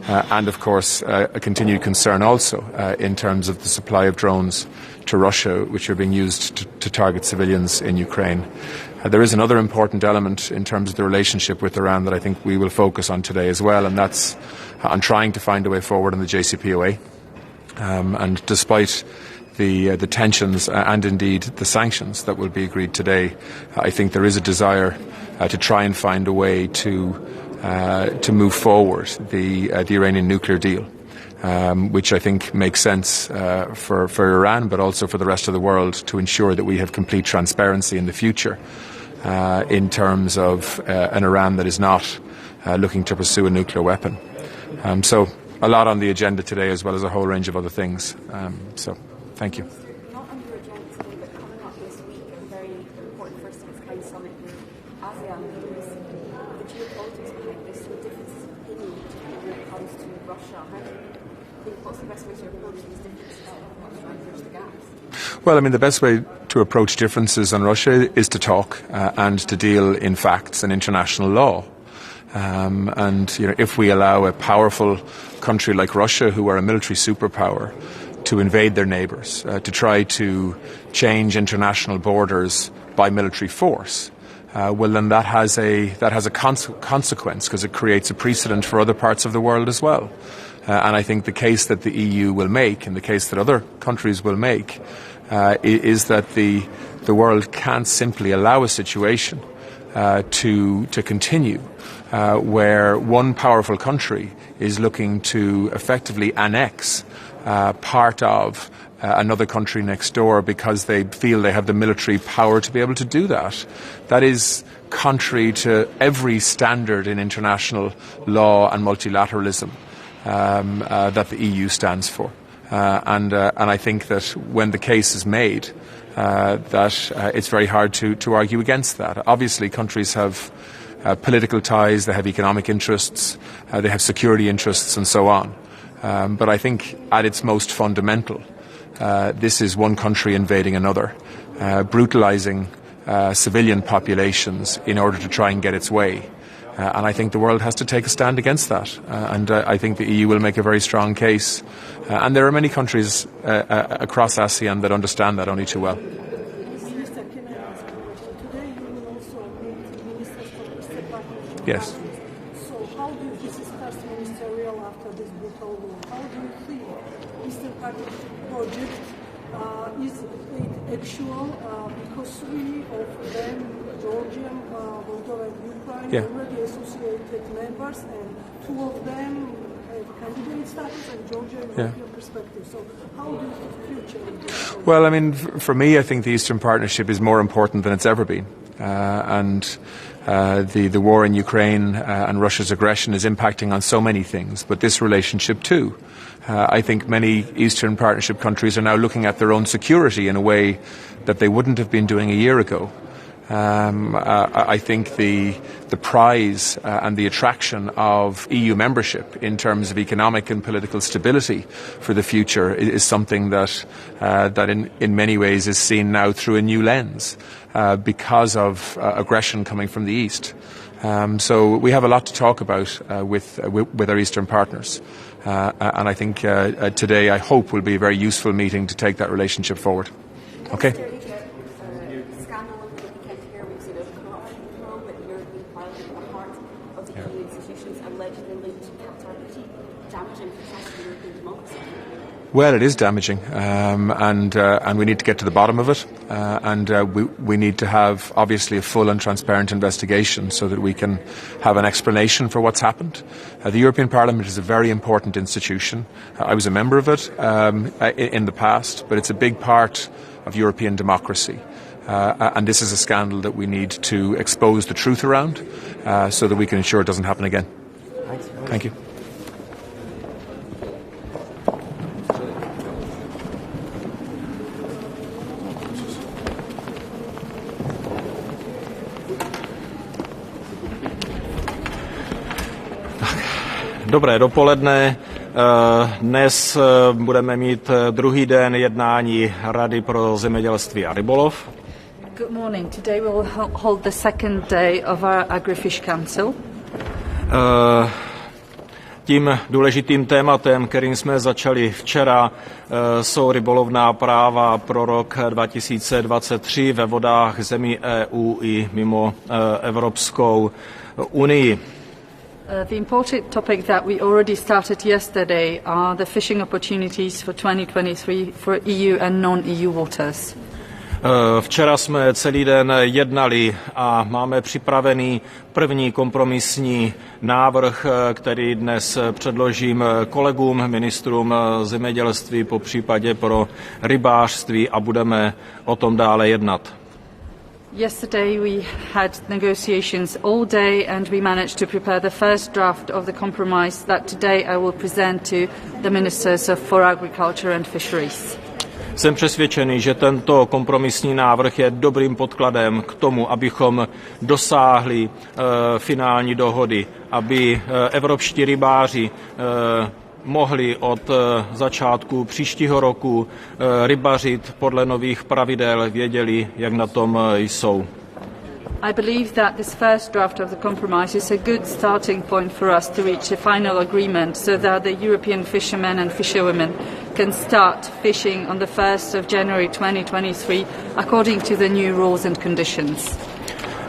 S18: And of course a continued concern also in terms of the supply of drones to Russia, which are being used to target civilians in Ukraine. There is another important element in terms of the relationship with Iran that I think we will focus on today as well, and that's on trying to find a way forward on the JCPOA. And despite the tensions and indeed the sanctions that will be agreed today, I think there is a desire to try and find a way to move forward the Iranian nuclear deal, which I think makes sense for Iran, but also for the rest of the world, to ensure that we have complete transparency in the future in terms of an Iran that is not looking to pursue a nuclear weapon. So a lot on the agenda today, as well as a whole range of other things. So thank you.
S12: Russia? What's the best way to approach these differences and try and bridge the gaps?
S18: Well, I mean, the best way to approach differences on Russia is to talk and to deal in facts and international law. And you know, if we allow a powerful country like Russia, who are a military superpower, to invade their neighbours, to try to change international borders by military force, well, then that has a consequence, because it creates a precedent for other parts of the world as well. And I think the case that the EU will make, and the case that other countries will make, is that the world can't simply allow a situation to continue where one powerful country is looking to effectively annex part of another country next door because they feel they have the military power to be able to do that. That is contrary to every standard in international law and multilateralism that the EU stands for. And I think that when the case is made, that it's very hard to argue against that. Obviously, countries have political ties, they have economic interests, they have security interests, and so on. But I think at its most fundamental, this is one country invading another, brutalizing civilian populations in order to try and get its way. And I think the world has to take a stand against that. And I think the EU will make a very strong case. And there are many countries across ASEAN that understand that only too well.
S5: Minister, can I ask you a question? Today you will also meet ministers from Eastern Partnership.
S18: Yes.
S5: So how do you discuss ministerial after this brutal war? How do you think Eastern Partnership project is it actual? Because three of them, Georgia, Moldova, and Ukraine, already associated members, and two of them have candidate status, and Georgia in European perspective. So how do you see the future?
S18: Well, I mean, for me, I think the Eastern Partnership is more important than it's ever been. And the war in Ukraine and Russia's aggression is impacting on so many things, but this relationship too. I think many Eastern Partnership countries are now looking at their own security in a way that they wouldn't have been doing a year ago. I think the prize and the attraction of EU membership in terms of economic and political stability for the future is something that in many ways is seen now through a new lens because of aggression coming from the East. So we have a lot to talk about with our Eastern partners. And I think today, I hope, will be a very useful meeting to take that relationship forward. Okay? Well, it is damaging, and we need to get to the bottom of it, and we need to have, obviously, a full and transparent investigation so that we can have an explanation for what's happened. The European Parliament is a very important institution. I was a member of it in the past, but it's a big part of European democracy. And this is a scandal that we need to expose the truth around so that we can ensure it doesn't happen again. Thank you.
S19: Dobré dopoledne. Dnes budeme mít druhý den jednání Rady pro zemědělství a rybolov.
S20: Good morning. Today we will hold the second day of our Agri-Fish Council.
S19: Tím důležitým tématem, kterým jsme začali včera, jsou rybolovná práva pro rok 2023 ve vodách zemí EU i mimo Evropskou unii.
S20: The important topic that we already started yesterday are the fishing opportunities for 2023 for EU and non-EU waters.
S19: Včera jsme celý den jednali a máme připravený první kompromisní návrh, který dnes předložím kolegům, ministrům zemědělství, popřípadě pro rybářství, a budeme o tom dále jednat.
S20: Yesterday we had negotiations all day and we managed to prepare the first draft of the compromise that today I will present to the Ministers for Agriculture and Fisheries.
S19: Jsem přesvědčený, že tento kompromisní návrh je dobrým podkladem k tomu, abychom dosáhli finální dohody, aby evropští rybáři mohli od začátku příštího roku rybařit podle nových pravidel, věděli, jak na tom jsou.
S20: I believe that this first draft of the compromise is a good starting point for us to reach a final agreement so that the European fishermen and fisherwomen can start fishing on the 1st of January 2023 according to the new rules and conditions.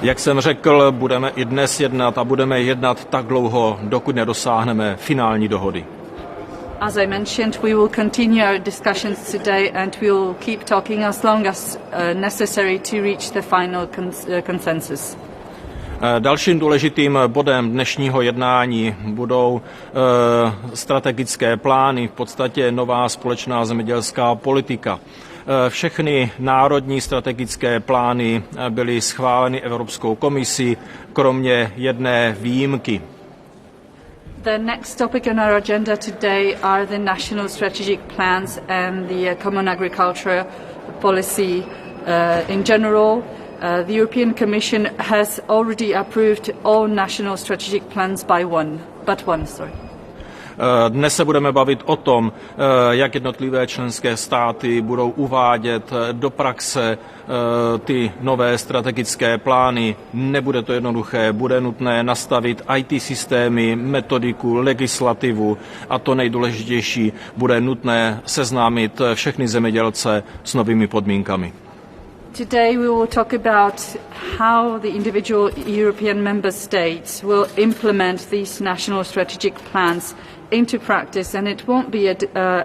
S19: Jak jsem řekl, budeme i dnes jednat a budeme jednat tak dlouho, dokud nedosáhneme finální dohody.
S20: As I mentioned, we will continue our discussions today and we will keep talking as long as necessary to reach the final consensus.
S19: Dalším důležitým bodem dnešního jednání budou strategické plány, v podstatě nová společná zemědělská politika. Všechny národní strategické plány byly schváleny Evropskou komisí, kromě jedné výjimky.
S20: The next topic on our agenda today are the national strategic plans and the common agriculture policy in general. The European Commission has already approved all national strategic plans but one.
S19: Dnes se budeme bavit o tom, jak jednotlivé členské státy budou uvádět do praxe ty nové strategické plány. Nebude to jednoduché, bude nutné nastavit IT systémy, metodiku, legislativu a to nejdůležitější, bude nutné seznámit všechny zemědělce s novými podmínkami.
S20: Today we will talk about how the individual European member states will implement these national strategic plans into practice, and it won't be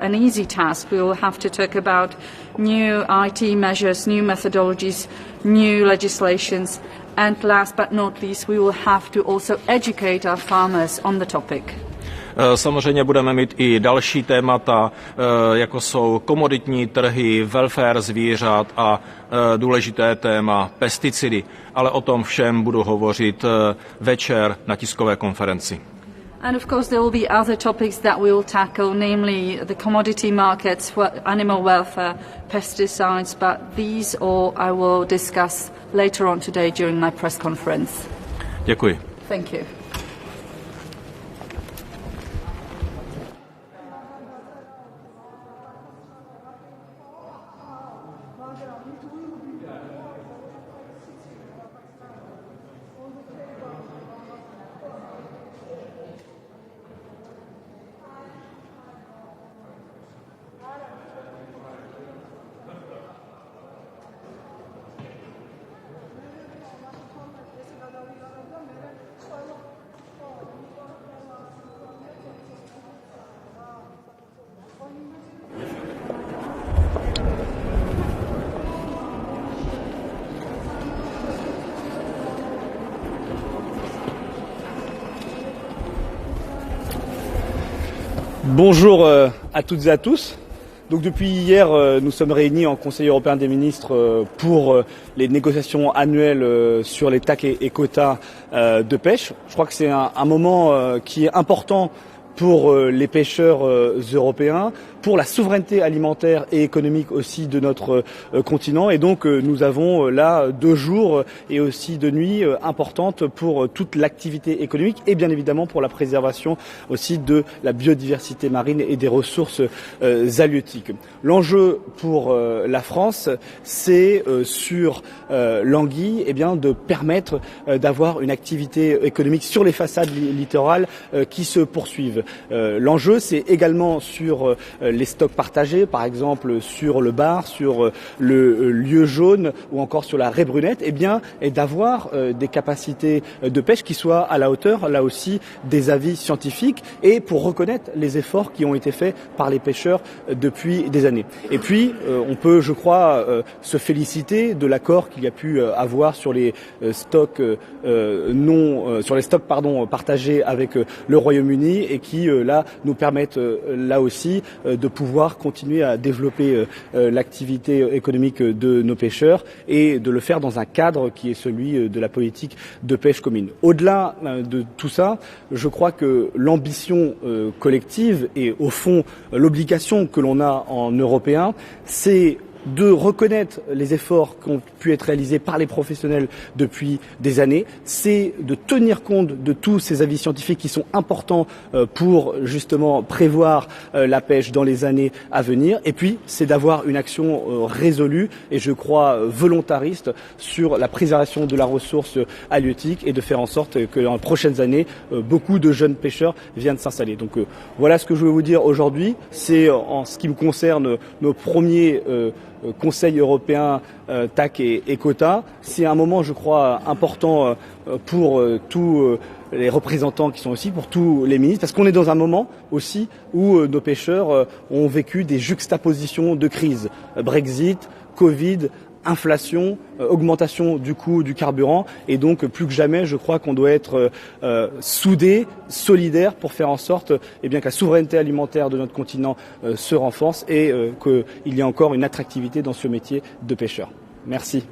S20: an easy task. We will have to talk about new IT measures, new methodologies, new legislations, and last but not least, we will have to also educate our farmers on the topic.
S19: Samozřejmě budeme mít i další témata, jako jsou komoditní trhy, welfare zvířat a důležité téma pesticidy. Ale o tom všem budu hovořit večer na tiskové konferenci.
S20: And of course there will be other topics that we will tackle, namely the commodity markets, animal welfare, pesticides, but these all I will discuss later on today during my press conference.
S19: Děkuji.
S20: Thank you.
S21: Bonjour à toutes et à tous. Donc depuis hier, nous sommes réunis en Conseil européen des ministres pour les négociations annuelles sur les TAC et quotas de pêche. Je crois que c'est un moment qui est important pour les pêcheurs européens, pour la souveraineté alimentaire et économique aussi de notre continent. Et donc nous avons là 2 jours et aussi 2 nuits importantes pour toute l'activité économique et bien évidemment pour la préservation aussi de la biodiversité marine et des ressources halieutiques. L'enjeu pour la France, c'est sur l'anguille, eh bien, de permettre d'avoir une activité économique sur les façades littorales qui se poursuivent. L'enjeu, c'est également sur les stocks partagés, par exemple sur le bar, sur le lieu jaune ou encore sur la raie brunette, eh bien, et d'avoir des capacités de pêche qui soient à la hauteur, là aussi, des avis scientifiques et pour reconnaître les efforts qui ont été faits par les pêcheurs depuis des années. Et puis, on peut, je crois, se féliciter de l'accord qu'il y a pu avoir sur les stocks partagés avec le Royaume-Uni et qui là nous permettent là aussi de pouvoir continuer à développer l'activité économique de nos pêcheurs et de le faire dans un cadre qui est celui de la politique de pêche commune. Au-delà de tout ça, je crois que l'ambition collective et au fond l'obligation que l'on a en Européens, c'est de reconnaître les efforts qui ont pu être réalisés par les professionnels depuis des années, c'est de tenir compte de tous ces avis scientifiques qui sont importants pour justement prévoir la pêche dans les années à venir, et puis c'est d'avoir une action résolue et je crois volontariste sur la préservation de la ressource halieutique et de faire en sorte que dans les prochaines années, beaucoup de jeunes pêcheurs viennent s'installer. Donc voilà ce que je voulais vous dire aujourd'hui. C'est en ce qui me concerne nos premiers Conseil européen TAC et quotas. C'est un moment, je crois, important pour tous les représentants qui sont aussi, pour tous les ministres, parce qu'on est dans un moment aussi où nos pêcheurs ont vécu des juxtapositions de crise. Brexit, Covid, inflation, augmentation du coût du carburant, et donc plus que jamais je crois qu'on doit être soudés, solidaires pour faire en sorte que la souveraineté alimentaire de notre continent se renforce et qu'il y ait encore une attractivité dans ce métier de pêcheur. Merci.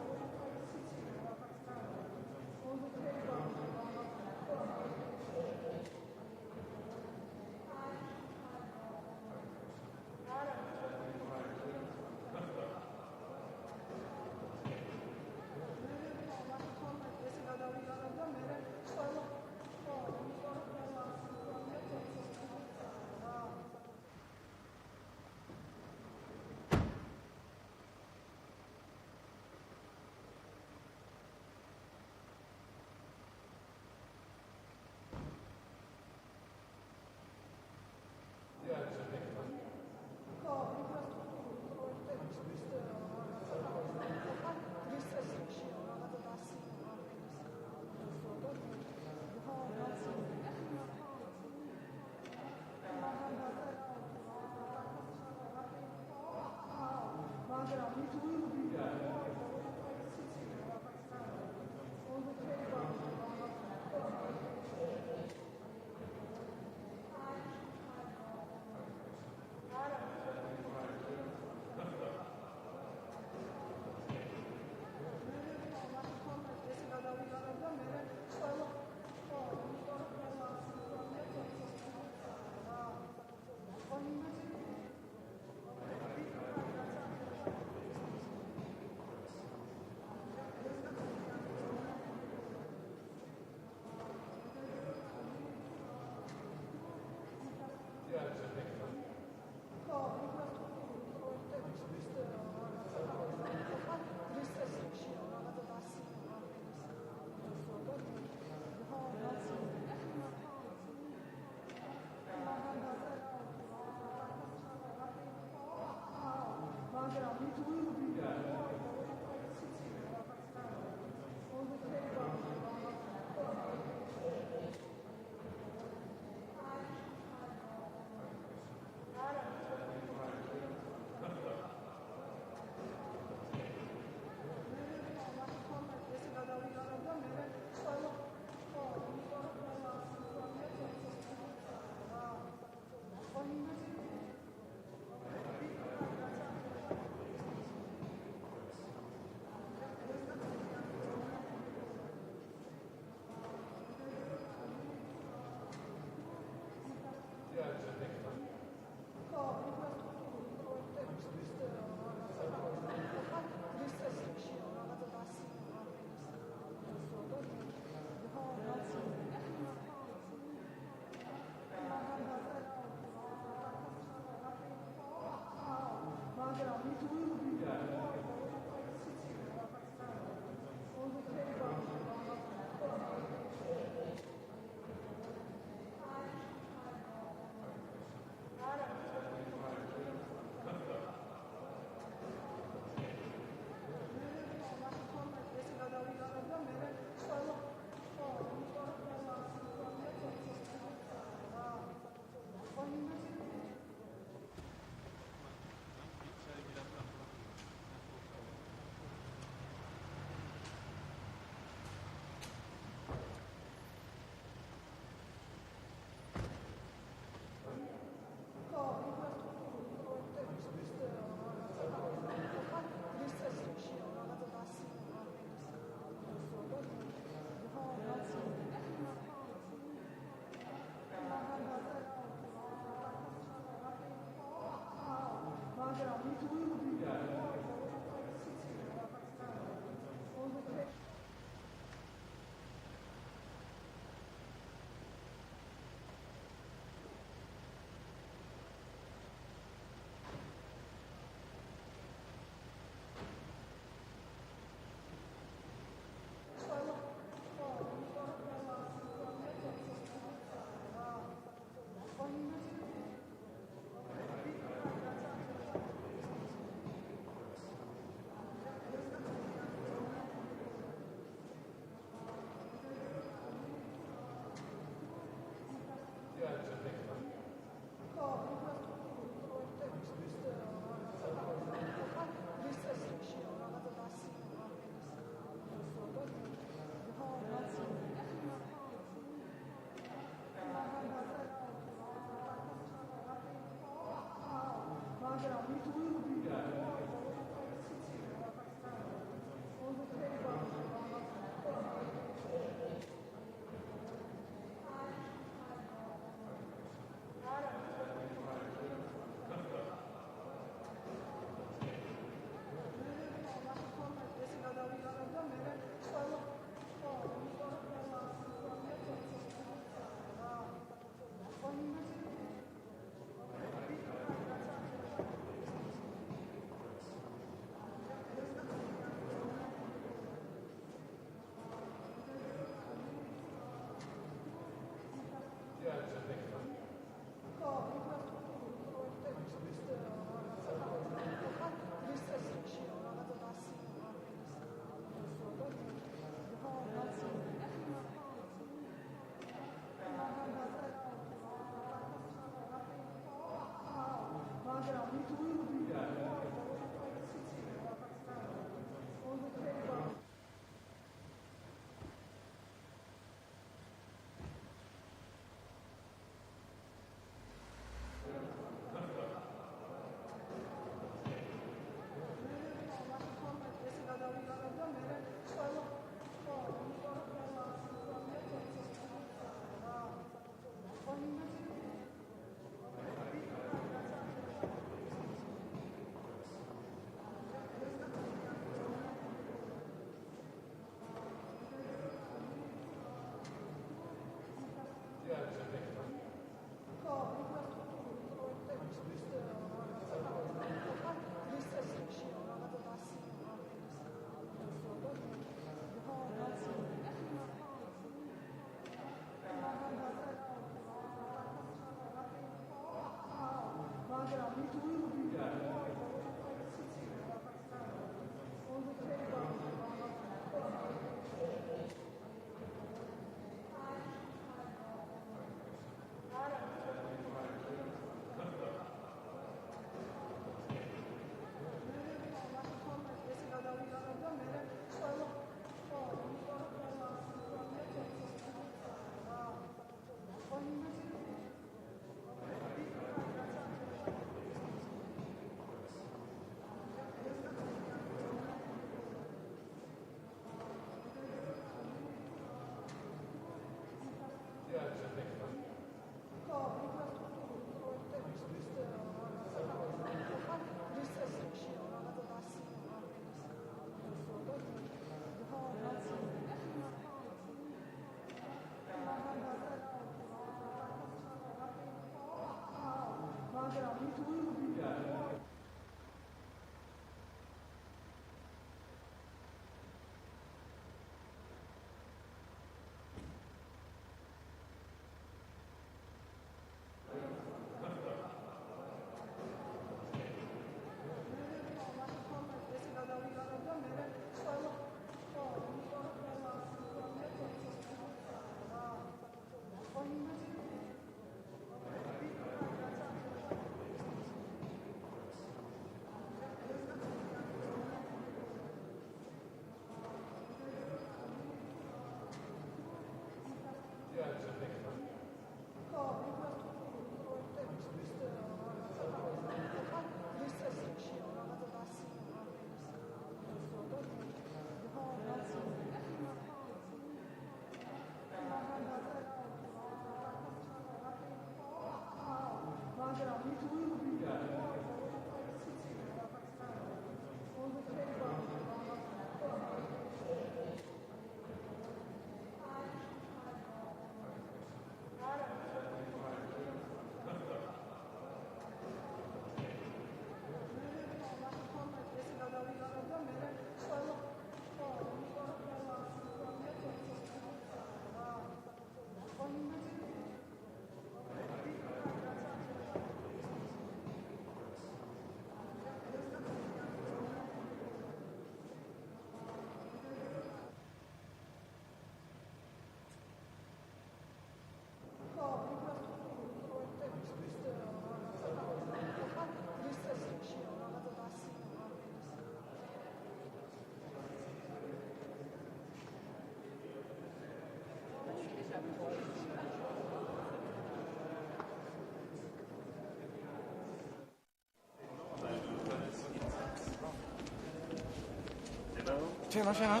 S1: Tjena.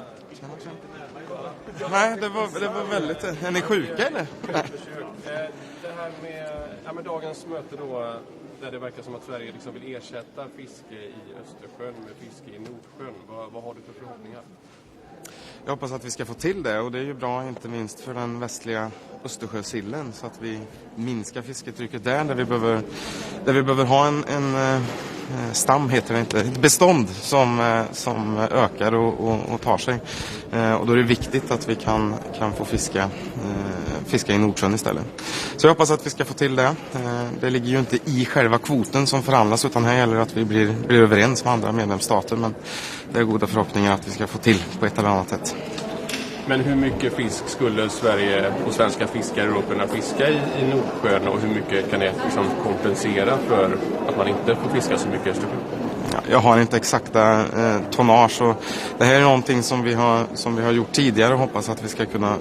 S1: Nej, det var väldigt... Är ni sjuka eller?
S22: Det här med dagens möte då, där det verkar som att Sverige liksom vill ersätta fiske i Östersjön med fiske i Nordsjön. Vad har du för förhoppningar?
S1: Jag hoppas att vi ska få till det, och det är ju bra inte minst för den västliga Östersjösillen, så att vi minskar fisketrycket där vi behöver ha en stam, heter det inte, ett bestånd som ökar och tar sig. Och då är det viktigt att vi kan få fiska i Nordsjön istället. Så jag hoppas att vi ska få till det. Det ligger ju inte i själva kvoten som förhandlas, utan här gäller det att vi blir överens med andra medlemsstater, men det är goda förhoppningar att vi ska få till på ett eller annat sätt.
S22: Men hur mycket fisk skulle Sverige och svenska fiskare då kunna fiska i Nordsjön, och hur mycket kan det liksom kompensera för att man inte får fiska så mycket i Östersjön?
S1: Ja, jag har inte exakta tonnage, och det här är någonting som vi har gjort tidigare och hoppas att vi ska kunna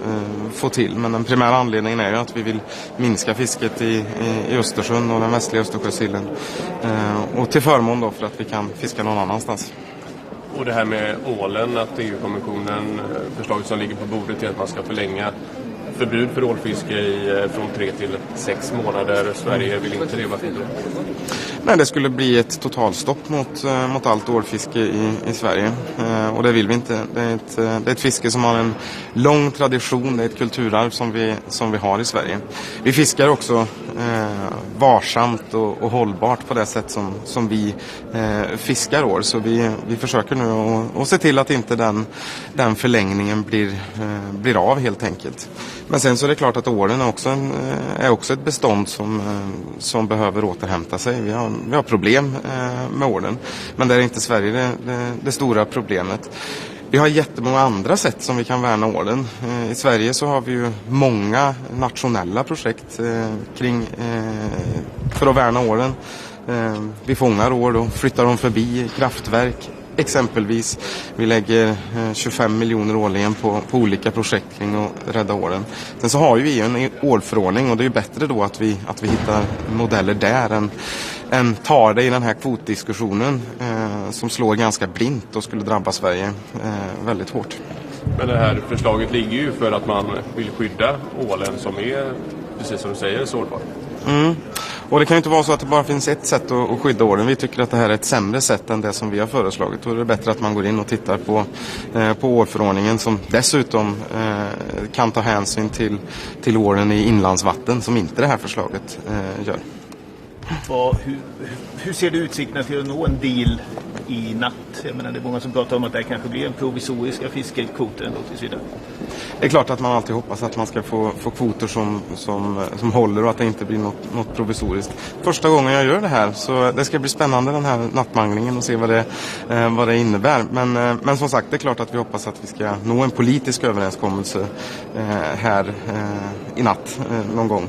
S1: få till. Men den primära anledningen är ju att vi vill minska fisket i Östersjön och den västliga Östersjösillen, och till förmån då för att vi kan fiska någon annanstans.
S22: Och det här med ålen, att EU-kommissionen, förslaget som ligger på bordet är att man ska förlänga förbud för ålfiske från 3 till 6 månader. Sverige vill inte det. Varför inte?
S1: Nej, det skulle bli ett totalstopp mot allt ålfiske i Sverige, och det vill vi inte. Det är ett fiske som har en lång tradition, det är ett kulturarv som vi har i Sverige. Vi fiskar också varsamt och hållbart på det sätt som vi fiskar ål, så vi försöker nu att se till att inte den förlängningen blir av helt enkelt. Men sen så är det klart att ålen är också ett bestånd som behöver återhämta sig. Vi har problem med ålen, men det är inte Sverige det stora problemet. Vi har jättemånga andra sätt som vi kan värna ålen. I Sverige så har vi ju många nationella projekt för att värna ålen. Vi fångar ål och flyttar dem förbi kraftverk. Exempelvis, vi lägger 25 miljoner årligen på olika projekt kring att rädda ålen. Sen så har ju vi en ålförordning, och det är ju bättre då att vi hittar modeller där än tar det i den här kvotdiskussionen som slår ganska blint och skulle drabba Sverige väldigt hårt.
S22: Men det här förslaget ligger ju för att man vill skydda ålen som är, precis som du säger, sårbar.
S1: Och det kan ju inte vara så att det bara finns ett sätt att skydda ålen. Vi tycker att det här är ett sämre sätt än det som vi har föreslagit. Då är det bättre att man går in och tittar på ålförordningen, som dessutom kan ta hänsyn till ålen i inlandsvatten, som inte det här förslaget gör.
S23: Hur ser det utsikterna till att nå en deal i natt? Jag menar, det är många som pratar om att det kanske blir en provisoriska fiskekvoter ändå tills vidare.
S1: Det är klart att man alltid hoppas att man ska få kvoter som håller, och att det inte blir något provisoriskt. Första gången jag gör det här, så det ska bli spännande, den här nattmanglingen, och se vad det innebär. Men som sagt, det är klart att vi hoppas att vi ska nå en politisk överenskommelse här i natt någon gång.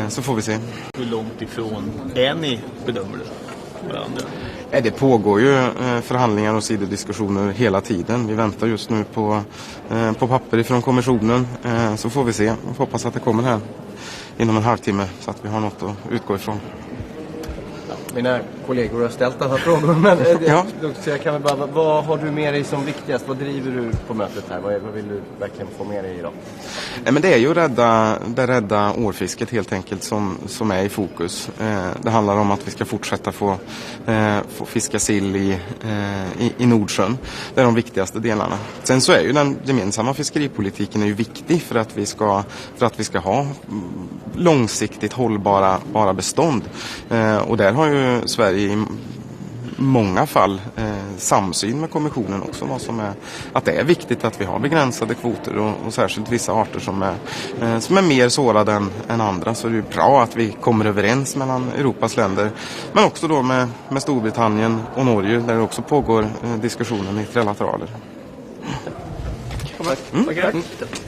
S1: Så får vi se.
S23: Hur långt ifrån är ni, bedömer du, varandra?
S1: Det pågår ju förhandlingar och sidodiskussioner hela tiden. Vi väntar just nu på papper ifrån kommissionen. Så får vi se. Vi hoppas att det kommer här inom en halvtimme, så att vi har något att utgå ifrån.
S24: Mina kollegor har ställt alla frågor, men så jag kan väl bara, vad har du med dig som viktigast? Vad driver du på mötet här? Vad vill du verkligen få med dig idag?
S1: Nej, men det är ju rädda ålfisket helt enkelt som är i fokus. Det handlar om att vi ska fortsätta få fiska sill i Nordsjön. Det är de viktigaste delarna. Sen så är ju den gemensamma fiskeripolitiken är ju viktig för att vi ska ha långsiktigt hållbara bestånd. Och där har ju Sverige i många fall samsyn med kommissionen också, att det är viktigt att vi har begränsade kvoter, och särskilt vissa arter som är mer sårade än andra. Så det är bra att vi kommer överens mellan Europas länder, men också då med Storbritannien och Norge, där det också pågår diskussionen i trilateraler.
S23: Tack.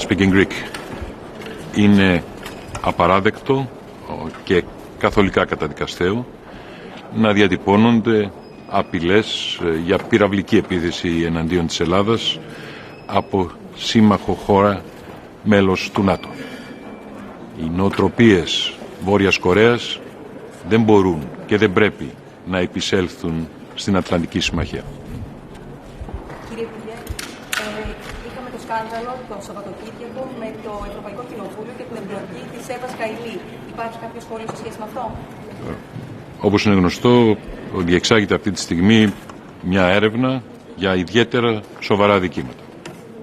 S2: speak in Greek. Είναι απαράδεκτο και καθολικά καταδικαστέο να διατυπώνονται απειλές για πυραυλική επίθεση εναντίον της Ελλάδας από σύμμαχο χώρα μέλος του ΝΑΤΟ. Οι νοοτροπίες Βόρειας Κορέας δεν μπορούν και δεν πρέπει να επισέλθουν στην Ατλαντική Συμμαχία.
S4: Κύριε Υπουργέ, είχαμε το σκάνδαλο το Σαββατοκύριακο με το Ευρωπαϊκό Κοινοβούλιο και την εμπλοκή της Εύας Καηλή. Υπάρχει κάποιο σχόλιο σε σχέση με αυτό?
S2: Όπως είναι γνωστό, διεξάγεται αυτή τη στιγμή μια έρευνα για ιδιαίτερα σοβαρά δικήματα.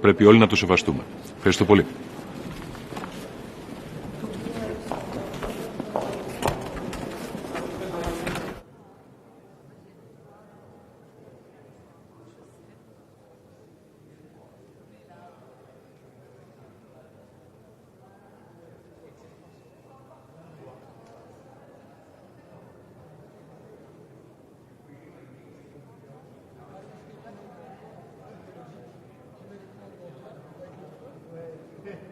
S2: Πρέπει όλοι να το σεβαστούμε. Ευχαριστώ πολύ.
S23: Okay.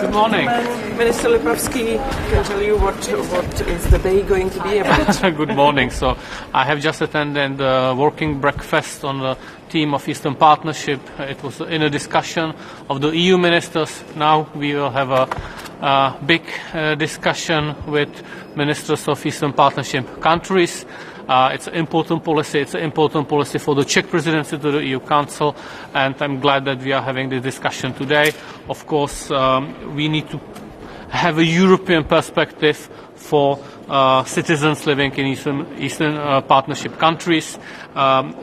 S7: Good morning. Minister Lipavsky can tell you what is the day going to be about.
S8: Good morning. So I have just attended the working breakfast on the theme of Eastern Partnership. It was in a discussion of the EU ministers. Now we will have a big discussion with ministers of Eastern Partnership countries. It's an important policy. It's an important policy for the Czech presidency to the EU Council, and I'm glad that we are having this discussion today. Of course, we need to have a European perspective for citizens living in Eastern Partnership countries.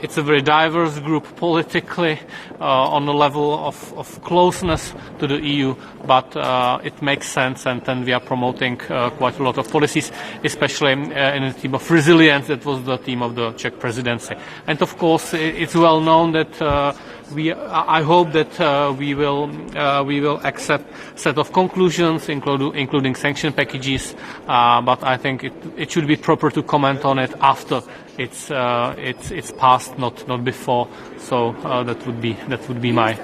S8: It's a very diverse group politically on the level of closeness to the EU, but it makes sense, and then we are promoting quite a lot of policies, especially in the theme of resilience. That was the theme of the Czech presidency. And of course, it's well known that I hope that we will accept a set of conclusions, including sanction packages, but I think it should be proper to comment on it after it's passed, not before. So that would be my.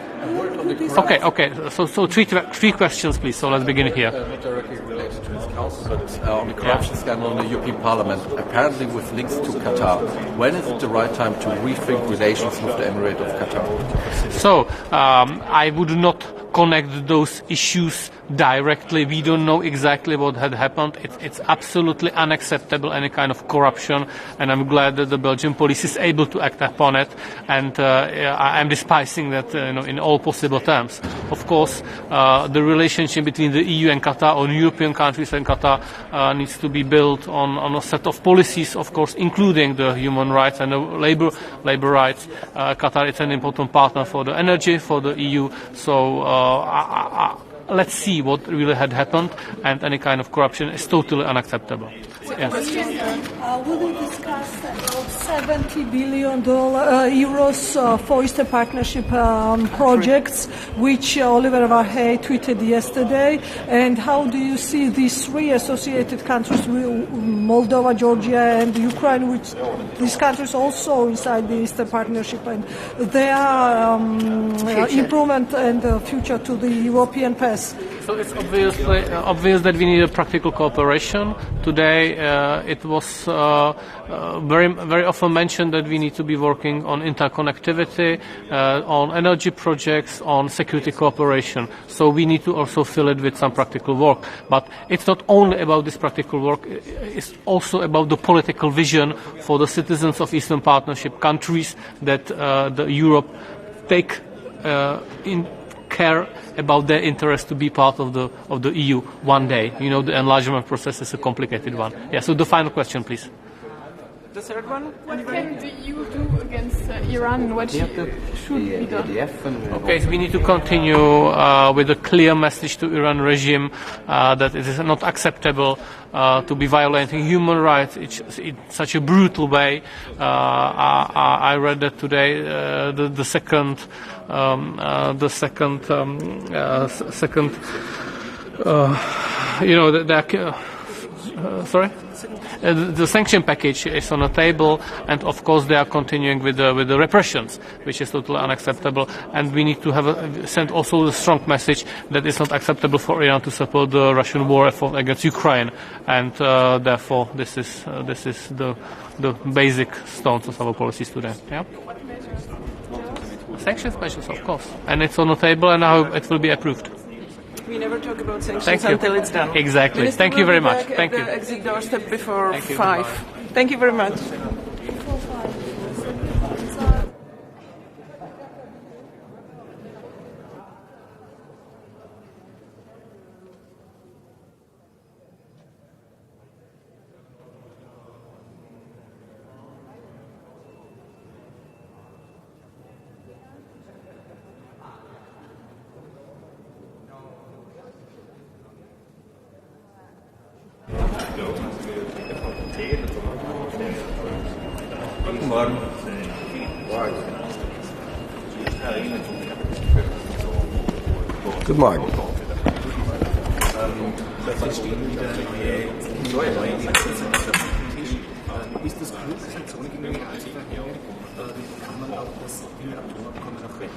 S8: Okay. So three questions, please. So let's begin here.
S9: Not directly related to this council, but on the corruption scandal in the European Parliament, apparently with links to Qatar. When is it the right time to rethink relations with the Emirate of Qatar?
S8: So I would not connect those issues directly. We don't know exactly what had happened. It's absolutely unacceptable, any kind of corruption, and I'm glad that the Belgian police is able to act upon it, and I'm despising that in all possible terms. Of course, the relationship between the EU and Qatar, or European countries and Qatar, needs to be built on a set of policies, of course, including the human rights and the labor rights. Qatar is an important partner for the energy, for the EU, so let's see what really had happened, and any kind of corruption is totally unacceptable. Yes.
S5: Will you discuss about $70 billion euros for Eastern Partnership projects, which Oliver Varhey tweeted yesterday? And how do you see these three associated countries, Moldova, Georgia, and Ukraine, which these countries also inside the Eastern Partnership, and their improvement and future to the European path?
S8: So it's obvious that we need a practical cooperation. Today it was very often mentioned that we need to be working on interconnectivity, on energy projects, on security cooperation. So we need to also fill it with some practical work. But it's not only about this practical work, it's also about the political vision for the citizens of Eastern Partnership countries that the Europe take in care about their interest to be part of the EU one day. The enlargement process is a complicated one. Yeah, so the final question, please.
S7: The third one?
S6: What can the EU do against Iran? What should be done?
S8: Okay, so we need to continue with a clear message to Iran regime that it is not acceptable to be violating human rights in such a brutal way. I read that today the second the sanction package is on the table, and of course they are continuing with the repressions, which is totally unacceptable. And we need to send also a strong message that it's not acceptable for Iran to support the Russian war effort against Ukraine, and therefore this is the basic stones of our policies today. Yeah. Sanctions measures, of course, and it's on the table, and now it will be approved.
S7: We never talk about sanctions until it's done.
S8: Exactly.
S7: Minister,
S8: Thank you very much.
S7: Thank you. Exit doorstep before 5. Thank you very much.
S3: Guten Morgen. Guten Morgen.
S10: Sie stehen wieder neue Gesetze auf dem Tisch. Ist das klug, Sanktionen gegen Iran zu verhängen? Kann man auch das Atomabkommen noch retten?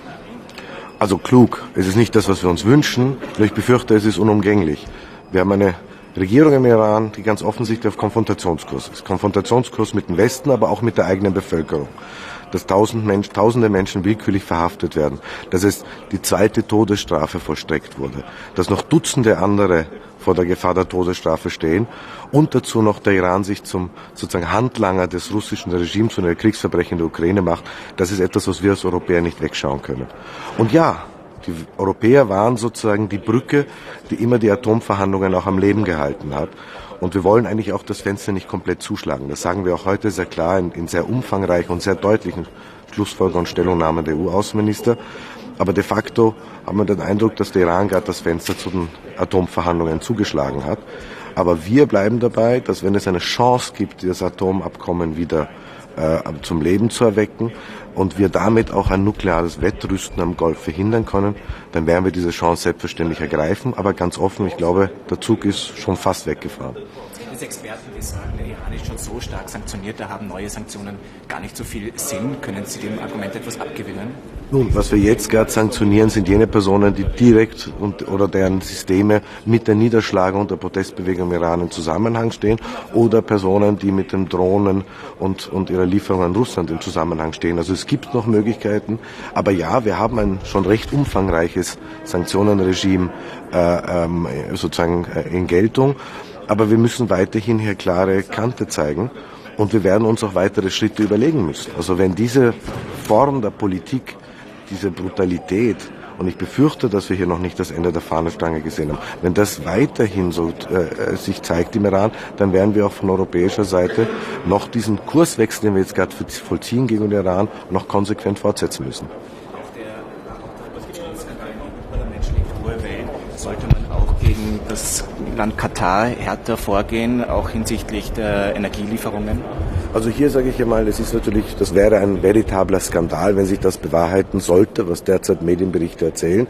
S3: Also klug. Es ist nicht das, was wir uns wünschen, nur ich befürchte, es ist unumgänglich. Wir haben eine Regierung im Iran, die ganz offensichtlich auf Konfrontationskurs ist. Konfrontationskurs mit dem Westen, aber auch mit der eigenen Bevölkerung. Dass tausende Menschen willkürlich verhaftet werden, dass es die zweite Todesstrafe vollstreckt wurde, dass noch Dutzende andere vor der Gefahr der Todesstrafe stehen und dazu noch der Iran sich zum sozusagen Handlanger des russischen Regimes und der Kriegsverbrechen in der Ukraine macht, das ist etwas, was wir als Europäer nicht wegschauen können. Und ja, die Europäer waren sozusagen die Brücke, die immer die Atomverhandlungen auch am Leben gehalten hat. Und wir wollen eigentlich auch das Fenster nicht komplett zuschlagen. Das sagen wir auch heute sehr klar in sehr umfangreichen und sehr deutlichen Schlussfolgerungen und Stellungnahmen der EU-Außenminister. Aber de facto haben wir den Eindruck, dass der Iran gerade das Fenster zu den Atomverhandlungen zugeschlagen hat. Aber wir bleiben dabei, dass wenn es eine Chance gibt, das Atomabkommen wieder zum Leben zu erwecken und wir damit auch ein nukleares Wettrüsten am Golf verhindern können, dann werden wir diese Chance selbstverständlich ergreifen. Aber ganz offen, ich glaube, der Zug ist schon fast weggefahren.
S10: Es Experten, die sagen, der Iran ist schon so stark sanktioniert, da haben neue Sanktionen gar nicht so viel Sinn. Können Sie dem Argument etwas abgewinnen?
S3: Nun, was wir jetzt gerade sanktionieren, sind jene Personen, die direkt oder deren Systeme mit der Niederschlagung der Protestbewegung im Iran in Zusammenhang stehen oder Personen, die mit den Drohnen und ihrer Lieferung an Russland im Zusammenhang stehen. Also es gibt noch Möglichkeiten, aber ja, wir haben ein schon recht umfangreiches Sanktionenregime sozusagen in Geltung. Aber wir müssen weiterhin hier klare Kante zeigen und wir werden uns auch weitere Schritte überlegen müssen. Also wenn diese Form der Politik, diese Brutalität, und ich befürchte, dass wir hier noch nicht das Ende der Fahnenstange gesehen haben, wenn das weiterhin so sich zeigt im Iran, dann werden wir auch von europäischer Seite noch diesen Kurswechsel, den wir jetzt gerade vollziehen gegen den Iran, noch konsequent fortsetzen müssen.
S10: Sollte man auch gegen das Land Katar härter vorgehen, auch hinsichtlich der Energielieferungen?
S3: Also hier sage ich einmal, das wäre ein veritabler Skandal, wenn sich das bewahrheiten sollte, was derzeit Medienberichte erzählen.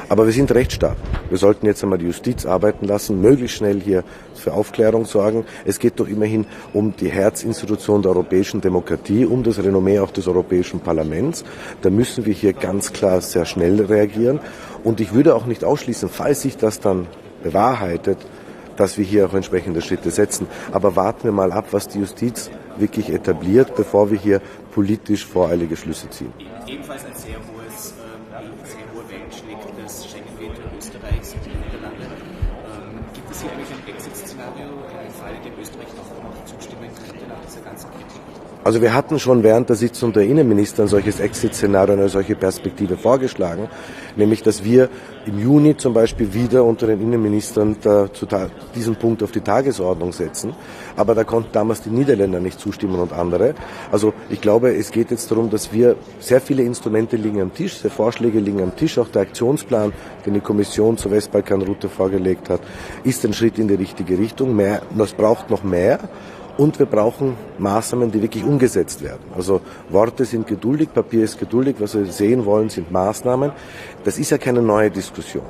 S3: Aber wir sind Rechtsstaat. Wir sollten jetzt einmal die Justiz arbeiten lassen, möglichst schnell hier für Aufklärung sorgen. Es geht doch immerhin um die Herzinstitution der europäischen Demokratie, um das Renommee auch des Europäischen Parlaments. Da müssen wir hier ganz klar sehr schnell reagieren. Und ich würde auch nicht ausschließen, falls sich das dann bewahrheitet, dass wir hier auch entsprechende Schritte setzen. Aber warten wir mal ab, was die Justiz wirklich etabliert, bevor wir hier politisch voreilige Schlüsse ziehen.
S10: Ebenfalls ein sehr hohe Wellen schlägt das Schengen-Veto Österreichs und der Niederlande. Gibt es hier eigentlich ein Exit-Szenario im Falle, dem Österreich doch noch zustimmen könnte nach dieser ganzen Kritik?
S3: Also wir hatten schon während der Sitzung der Innenminister ein solches Exit-Szenario, eine solche Perspektive vorgeschlagen, nämlich dass wir im Juni zum Beispiel wieder unter den Innenministern diesen Punkt auf die Tagesordnung setzen. Aber da konnten damals die Niederländer nicht zustimmen und andere. Also ich glaube, es geht jetzt darum, dass wir sehr viele Instrumente liegen am Tisch, sehr Vorschläge liegen am Tisch. Auch der Aktionsplan, den die Kommission zur Westbalkanroute vorgelegt hat, ist ein Schritt in die richtige Richtung. Es braucht noch mehr. Und wir brauchen Maßnahmen, die wirklich umgesetzt werden. Also Worte sind geduldig, Papier ist geduldig. Was wir sehen wollen, sind Maßnahmen. Das ist ja keine neue Diskussion.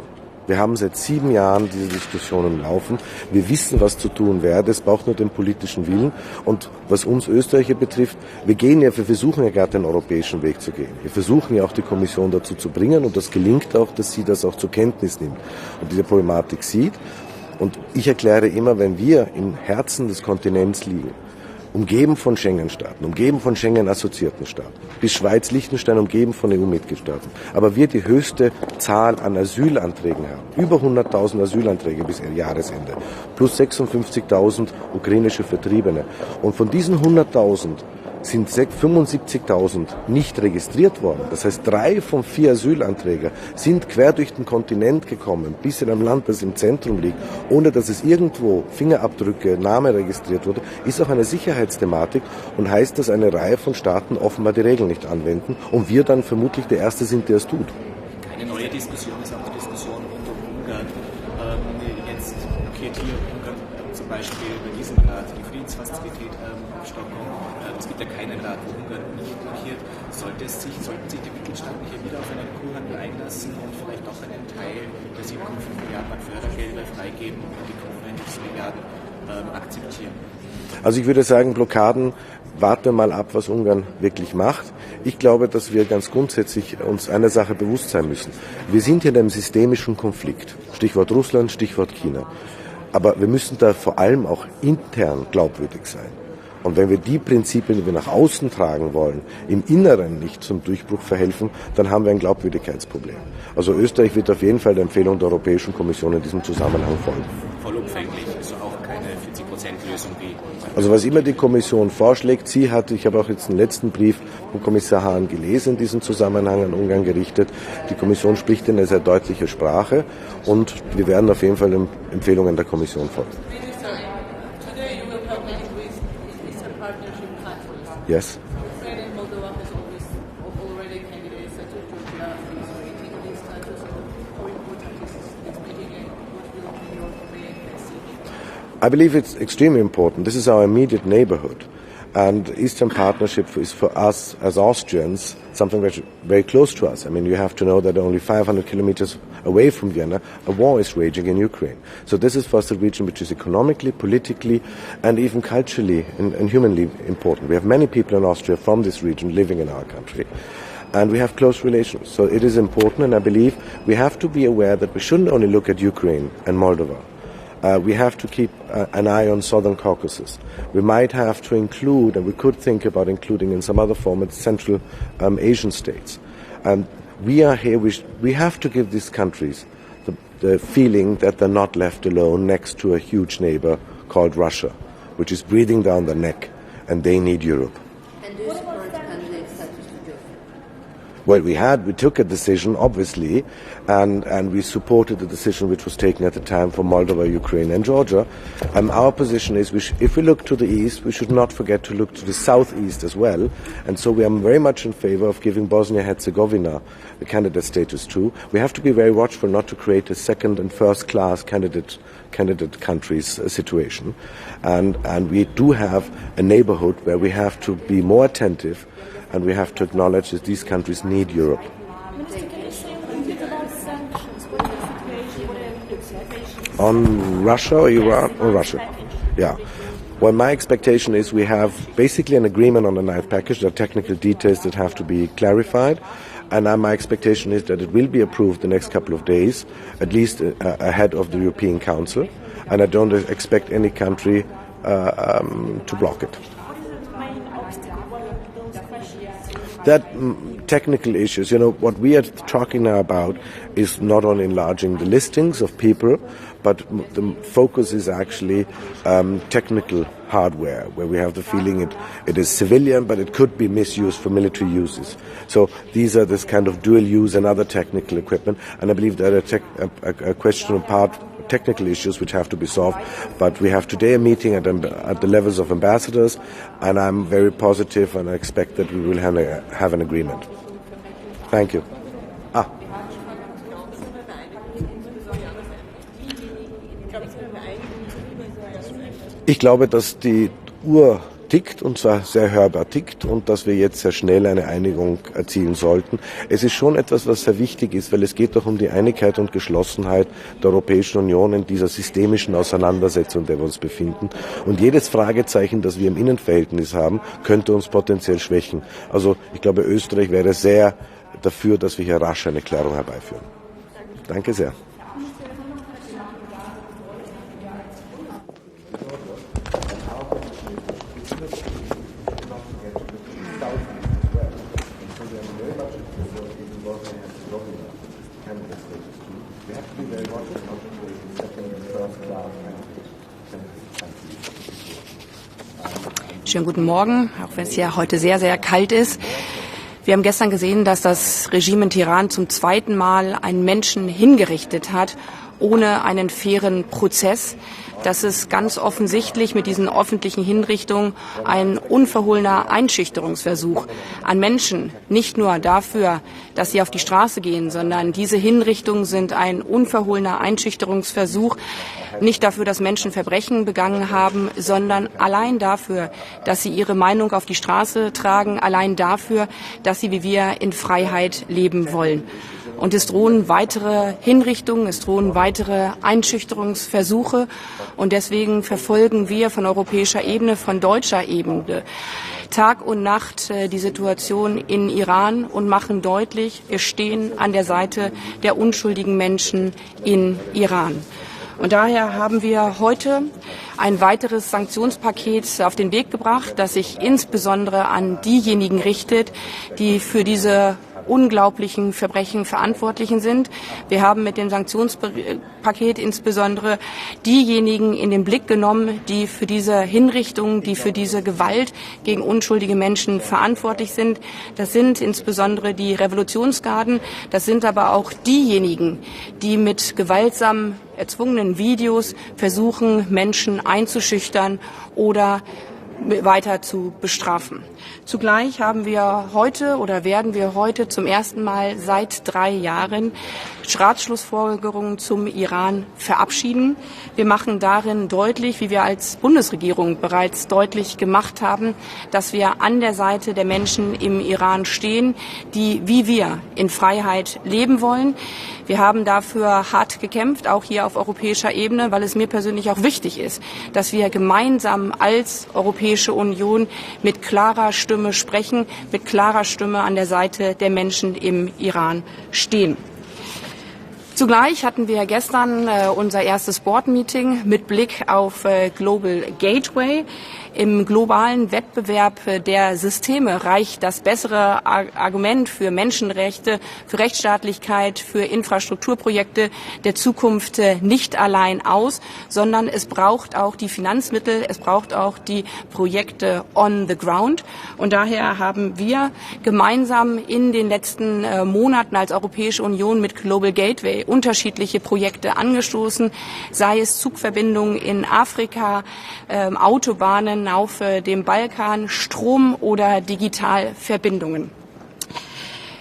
S3: Wir haben seit 7 Jahren diese Diskussionen laufen. Wir wissen, was zu tun wäre. Es braucht nur den politischen Willen. Und was uns Österreicher betrifft, wir versuchen ja gerade den europäischen Weg zu gehen. Wir versuchen ja auch die Kommission dazu zu bringen. Und das gelingt auch, dass sie das auch zur Kenntnis nimmt und diese Problematik sieht. Und ich erkläre immer, wenn wir im Herzen des Kontinents liegen, umgeben von Schengen-Staaten, umgeben von Schengen-assoziierten Staaten, bis Schweiz-Liechtenstein umgeben von EU-Mitgliedstaaten, aber wir die höchste Zahl an Asylanträgen haben, über 100.000 Asylanträge bis Jahresende, plus 56.000 ukrainische Vertriebene. Und von diesen 100.000 sind 75.000 nicht registriert worden. Das heißt, 3 von 4 Asylanträger sind quer durch den Kontinent gekommen, bis in einem Land, das im Zentrum liegt, ohne dass es irgendwo Fingerabdrücke, Name registriert wurde, ist auch eine Sicherheitsthematik und heißt, dass eine Reihe von Staaten offenbar die Regeln nicht anwenden und wir dann vermutlich der Erste sind, der es tut.
S10: Eine neue Diskussion ist auch die Diskussion rund um Ungarn. Jetzt blockiert hier Ungarn zum Beispiel bei diesem Rat die Friedensfazilität Stockholm. Es gibt ja keinen Rat, wo Ungarn nicht blockiert. Sollten sich die Mitgliedstaaten hier wieder auf einen Kuhhandel einlassen und vielleicht auch einen Teil der 7,5 Milliarden an Fördergelder freigeben und die Krone 7 Milliarden akzeptieren?
S3: Also ich würde sagen, Blockaden, warten wir mal ab, was Ungarn wirklich macht. Ich glaube, dass wir ganz grundsätzlich uns einer Sache bewusst sein müssen. Wir sind hier in einem systemischen Konflikt. Stichwort Russland, Stichwort China. Aber wir müssen da vor allem auch intern glaubwürdig sein. Und wenn wir die Prinzipien, die wir nach außen tragen wollen, im Inneren nicht zum Durchbruch verhelfen, dann haben wir ein Glaubwürdigkeitsproblem. Also Österreich wird auf jeden Fall der Empfehlung der Europäischen Kommission in diesem Zusammenhang folgen.
S10: Vollumfänglich, also auch keine 40%-Lösung wie...
S3: Also was immer die Kommission vorschlägt, ich habe auch jetzt den letzten Brief von Kommissar Hahn gelesen in diesem Zusammenhang an Ungarn gerichtet. Die Kommission spricht in einer sehr deutlichen Sprache und wir werden auf jeden Fall den Empfehlungen der Kommission folgen. Yes. I believe it's extremely important. This is our immediate neighborhood. And Eastern Partnership is for us as Austrians something very, very close to us. I mean, you have to know that only 500 kilometers away from Vienna, a war is raging in Ukraine. So this is for us a region which is economically, politically, and even culturally and humanly important. We have many people in Austria from this region living in our country. And we have close relations. So it is important, and I believe we have to be aware that we shouldn't only look at Ukraine and Moldova. We have to keep an eye on Southern Caucasus. We might have to include, and we could think about including in some other format, Central Asian states. And we are here, we have to give these countries the feeling that they're not left alone next to a huge neighbor called Russia, which is breathing down their neck, and they need Europe.
S20: And do you support candidate status to Georgia?
S3: Well, we took a decision, obviously, and we supported the decision which was taken at the time for Moldova, Ukraine and Georgia. Our position is, if we look to the east, we should not forget to look to the southeast as well. And so we are very much in favor of giving Bosnia-Herzegovina the candidate status too. We have to be very watchful not to create a second and first-class candidate countries situation. And we do have a neighborhood where we have to be more attentive, and we have to acknowledge that these countries need Europe.
S6: Minister, can you say a little bit about sanctions? What is the situation? What are your expectations?
S3: On Russia or Iran? Or Russia? Yeah. Well, my expectation is we have basically an agreement on the ninth package. There are technical details that have to be clarified. And my expectation is that it will be approved the next couple of days, at least ahead of the European Council. And I don't expect any country to block it. that technical issues, what we are talking now about is not on enlarging the listings of people, but the focus is actually technical hardware, where we have the feeling it is civilian, but it could be misused for military uses. So these are this kind of dual use and other technical equipment, and I believe there are a question apart technical issues which have to be solved. But we have today a meeting at the levels of ambassadors, and I'm very positive, and I expect that we will have an agreement. Thank you. Ich glaube, dass die Uhr tickt, und zwar sehr hörbar tickt, und dass wir jetzt sehr schnell eine Einigung erzielen sollten. Es ist schon etwas, was sehr wichtig ist, weil es geht doch um die Einigkeit und Geschlossenheit der Europäischen Union in dieser systemischen Auseinandersetzung, in der wir uns befinden. Und jedes Fragezeichen, das wir im Innenverhältnis haben, könnte uns potenziell schwächen. Also ich glaube, Österreich wäre sehr dafür, dass wir hier rasch eine Klärung herbeiführen. Danke sehr.
S11: Schönen guten Morgen, auch wenn es ja heute sehr, sehr kalt ist. Wir haben gestern gesehen, dass das Regime in Teheran zum zweiten Mal einen Menschen hingerichtet hat, ohne einen fairen Prozess. Das ist ganz offensichtlich mit diesen öffentlichen Hinrichtungen ein unverhohlener Einschüchterungsversuch an Menschen. Nicht nur dafür, dass sie auf die Straße gehen, sondern diese Hinrichtungen sind ein unverhohlener Einschüchterungsversuch. Nicht dafür, dass Menschen Verbrechen begangen haben, sondern allein dafür, dass sie ihre Meinung auf die Straße tragen, allein dafür, dass sie wie wir in Freiheit leben wollen. Und es drohen weitere Hinrichtungen, es drohen weitere Einschüchterungsversuche. Und deswegen verfolgen wir von europäischer Ebene, von deutscher Ebene Tag und Nacht die Situation in Iran und machen deutlich, wir stehen an der Seite der unschuldigen Menschen in Iran. Und daher haben wir heute ein weiteres Sanktionspaket auf den Weg gebracht, das sich insbesondere an diejenigen richtet, die für diese unglaublichen Verbrechen Verantwortlichen sind. Wir haben mit dem Sanktionspaket insbesondere diejenigen in den Blick genommen, die für diese Hinrichtungen, die für diese Gewalt gegen unschuldige Menschen verantwortlich sind. Das sind insbesondere die Revolutionsgarden, das sind aber auch diejenigen, die mit gewaltsam erzwungenen Videos versuchen, Menschen einzuschüchtern oder weiter zu bestrafen. Zugleich haben wir heute oder werden wir heute zum ersten Mal seit 3 Jahren Ratschlussfolgerungen zum Iran verabschieden. Wir machen darin deutlich, wie wir als Bundesregierung bereits deutlich gemacht haben, dass wir an der Seite der Menschen im Iran stehen, die wie wir in Freiheit leben wollen. Wir haben dafür hart gekämpft, auch hier auf europäischer Ebene, weil es mir persönlich auch wichtig ist, dass wir gemeinsam als Europäische Union mit klarer Stimme sprechen, mit klarer Stimme an der Seite der Menschen im Iran stehen. Zugleich hatten wir gestern unser erstes Board-Meeting mit Blick auf Global Gateway. Im globalen Wettbewerb der Systeme reicht das bessere Argument für Menschenrechte, für Rechtsstaatlichkeit, für Infrastrukturprojekte der Zukunft nicht allein aus, sondern es braucht auch die Finanzmittel, es braucht auch die Projekte on the ground. Und daher haben wir gemeinsam in den letzten Monaten als Europäische Union mit Global Gateway unterschiedliche Projekte angestoßen, sei es Zugverbindungen in Afrika, Autobahnen auf dem Balkan, Strom- oder Digitalverbindungen.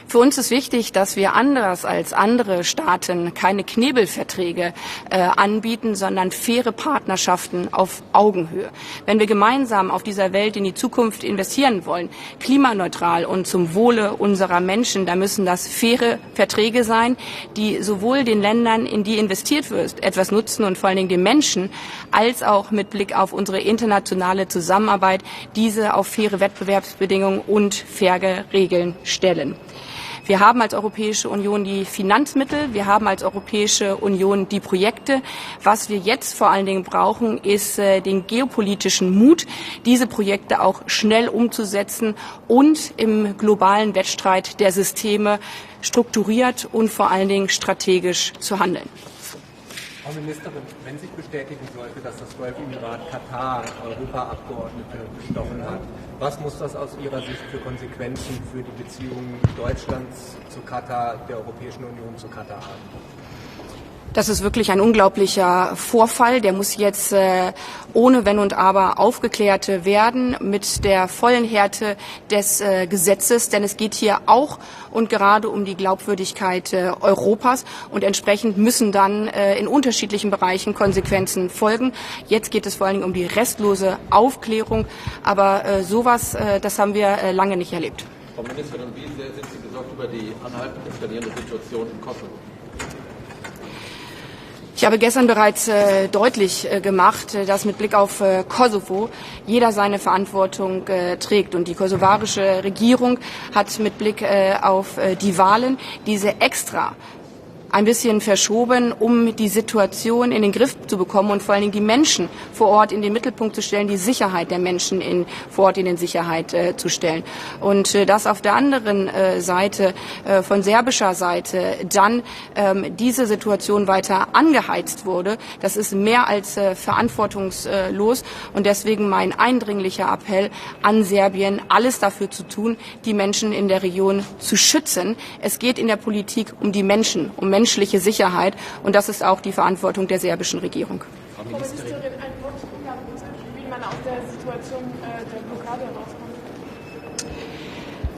S11: Für uns ist wichtig, dass wir anders als andere Staaten keine Knebelverträge anbieten, sondern faire Partnerschaften auf Augenhöhe. Wenn wir gemeinsam auf dieser Welt in die Zukunft investieren wollen, klimaneutral und zum Wohle unserer Menschen, dann müssen das faire Verträge sein, die sowohl den Ländern, in die investiert wird, etwas nutzen und vor allen Dingen den Menschen, als auch mit Blick auf unsere internationale Zusammenarbeit diese auf faire Wettbewerbsbedingungen und faire Regeln stellen. Wir haben als Europäische Union die Finanzmittel, wir haben als Europäische Union die Projekte. Was wir jetzt vor allen Dingen brauchen, ist den geopolitischen Mut, diese Projekte auch schnell umzusetzen und im globalen Wettstreit der Systeme strukturiert und vor allen Dingen strategisch zu handeln.
S10: Frau Ministerin, wenn sich bestätigen sollte, dass das Golfemirat Katar Europaabgeordnete bestochen hat, was muss das aus Ihrer Sicht für Konsequenzen für die Beziehungen Deutschlands zu Katar, der Europäischen Union zu Katar haben?
S11: Das ist wirklich ein unglaublicher Vorfall. Der muss jetzt ohne Wenn und Aber aufgeklärt werden mit der vollen Härte des Gesetzes. Denn es geht hier auch und gerade um die Glaubwürdigkeit Europas. Und entsprechend müssen dann in unterschiedlichen Bereichen Konsequenzen folgen. Jetzt geht es vor allen Dingen um die restlose Aufklärung. Aber sowas, das haben wir lange nicht erlebt.
S9: Frau Ministerin, wie sehr sind Sie besorgt über die anhaltend eskalierende Situation im Kosovo?
S11: Ich habe gestern bereits deutlich gemacht, dass mit Blick auf Kosovo jeder seine Verantwortung trägt. Und die kosovarische Regierung hat mit Blick auf die Wahlen diese extra ein bisschen verschoben, um die Situation in den Griff zu bekommen und vor allen Dingen die Menschen vor Ort in den Mittelpunkt zu stellen, die Sicherheit der Menschen vor Ort in den Sicherheit zu stellen. Und dass auf der anderen Seite, von serbischer Seite, dann diese Situation weiter angeheizt wurde, das ist mehr als verantwortungslos. Und deswegen mein eindringlicher Appell an Serbien, alles dafür zu tun, die Menschen in der Region zu schützen. Es geht in der Politik um die Menschen, um menschliche Sicherheit. Und das ist auch die Verantwortung der serbischen Regierung.
S6: Frau Ministerin, ein Wort zu Ungarn, wie man aus der Situation der Blockade herauskommt.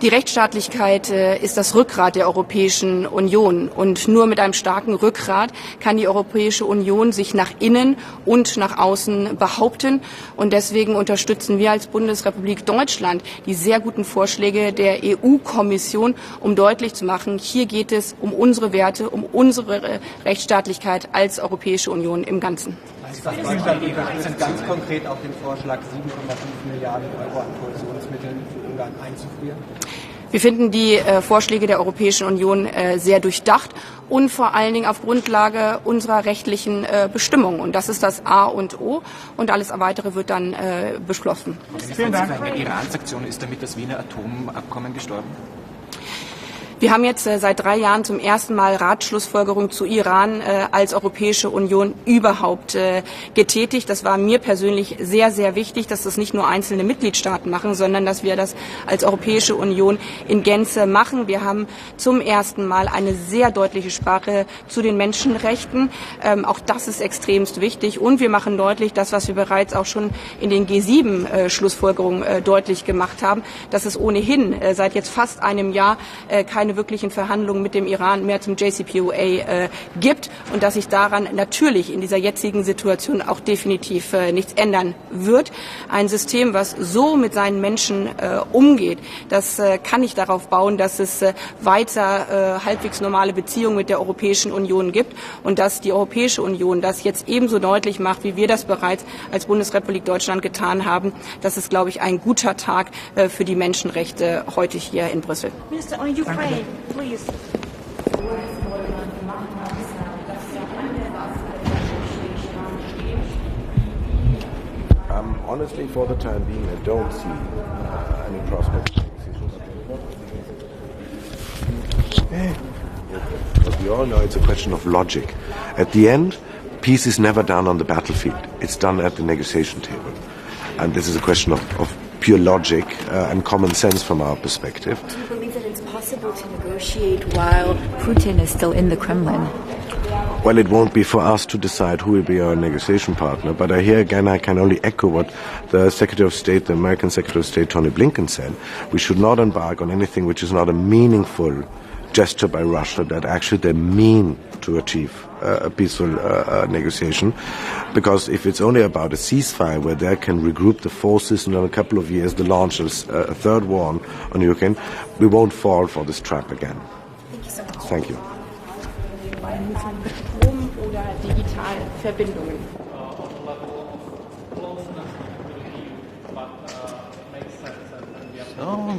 S11: Die Rechtsstaatlichkeit ist das Rückgrat der Europäischen Union. Und nur mit einem starken Rückgrat kann die Europäische Union sich nach innen und nach außen behaupten. Und deswegen unterstützen wir als Bundesrepublik Deutschland die sehr guten Vorschläge der EU-Kommission, um deutlich zu machen, hier geht es um unsere Werte, um unsere Rechtsstaatlichkeit als Europäische Union im Ganzen.
S10: Heißt das, Deutschland sind ganz konkret auf den Vorschlag, 7,5 Milliarden Euro an Kohäsionsmitteln für Ungarn einzufrieren?
S11: Wir finden die Vorschläge der Europäischen Union sehr durchdacht und vor allen Dingen auf Grundlage unserer rechtlichen Bestimmungen. Und das ist das A und O. Und alles Weitere wird dann beschlossen.
S10: Vielen Dank. Die Iran-Sanktion ist damit das Wiener Atomabkommen gestorben?
S11: Wir haben jetzt seit 3 Jahren zum ersten Mal Ratschlussfolgerungen zu Iran als Europäische Union überhaupt getätigt. Das war mir persönlich sehr, sehr wichtig, dass das nicht nur einzelne Mitgliedstaaten machen, sondern dass wir das als Europäische Union in Gänze machen. Wir haben zum ersten Mal eine sehr deutliche Sprache zu den Menschenrechten. Auch das ist extremst wichtig. Und wir machen deutlich, das, was wir bereits auch schon in den G7-Schlussfolgerungen deutlich gemacht haben, dass es ohnehin seit jetzt fast einem Jahr keine wirklichen Verhandlungen mit dem Iran mehr zum JCPOA gibt und dass sich daran natürlich in dieser jetzigen Situation auch definitiv nichts ändern wird. Ein System, was so mit seinen Menschen umgeht, das kann nicht darauf bauen, dass es weiter halbwegs normale Beziehungen mit der Europäischen Union gibt und dass die Europäische Union das jetzt ebenso deutlich macht, wie wir das bereits als Bundesrepublik Deutschland getan haben. Das ist, glaube ich, ein guter Tag für die Menschenrechte heute hier in Brüssel.
S13: Minister, on Ukraine. Please.
S3: Honestly, for the time being, I don't see any prospect of decisions. But we all know it's a question of logic. At the end, peace is never done on the battlefield. It's done at the negotiation table. And this is a question of pure logic and common sense from our perspective.
S13: Do you believe that it's possible to negotiate while Putin is still in the Kremlin?
S3: Well, it won't be for us to decide who will be our negotiation partner, but here again I can only echo what the Secretary of State, the American Secretary of State, Tony Blinken said. We should not embark on anything which is not a meaningful gesture by Russia that actually they mean to achieve a peaceful negotiation, because if it's only about a ceasefire where they can regroup the forces and in a couple of years they launch a third war on Ukraine, we won't fall for this trap again.
S13: Thank you so much.
S3: Thank you.
S11: Strom oder Digitalverbindungen.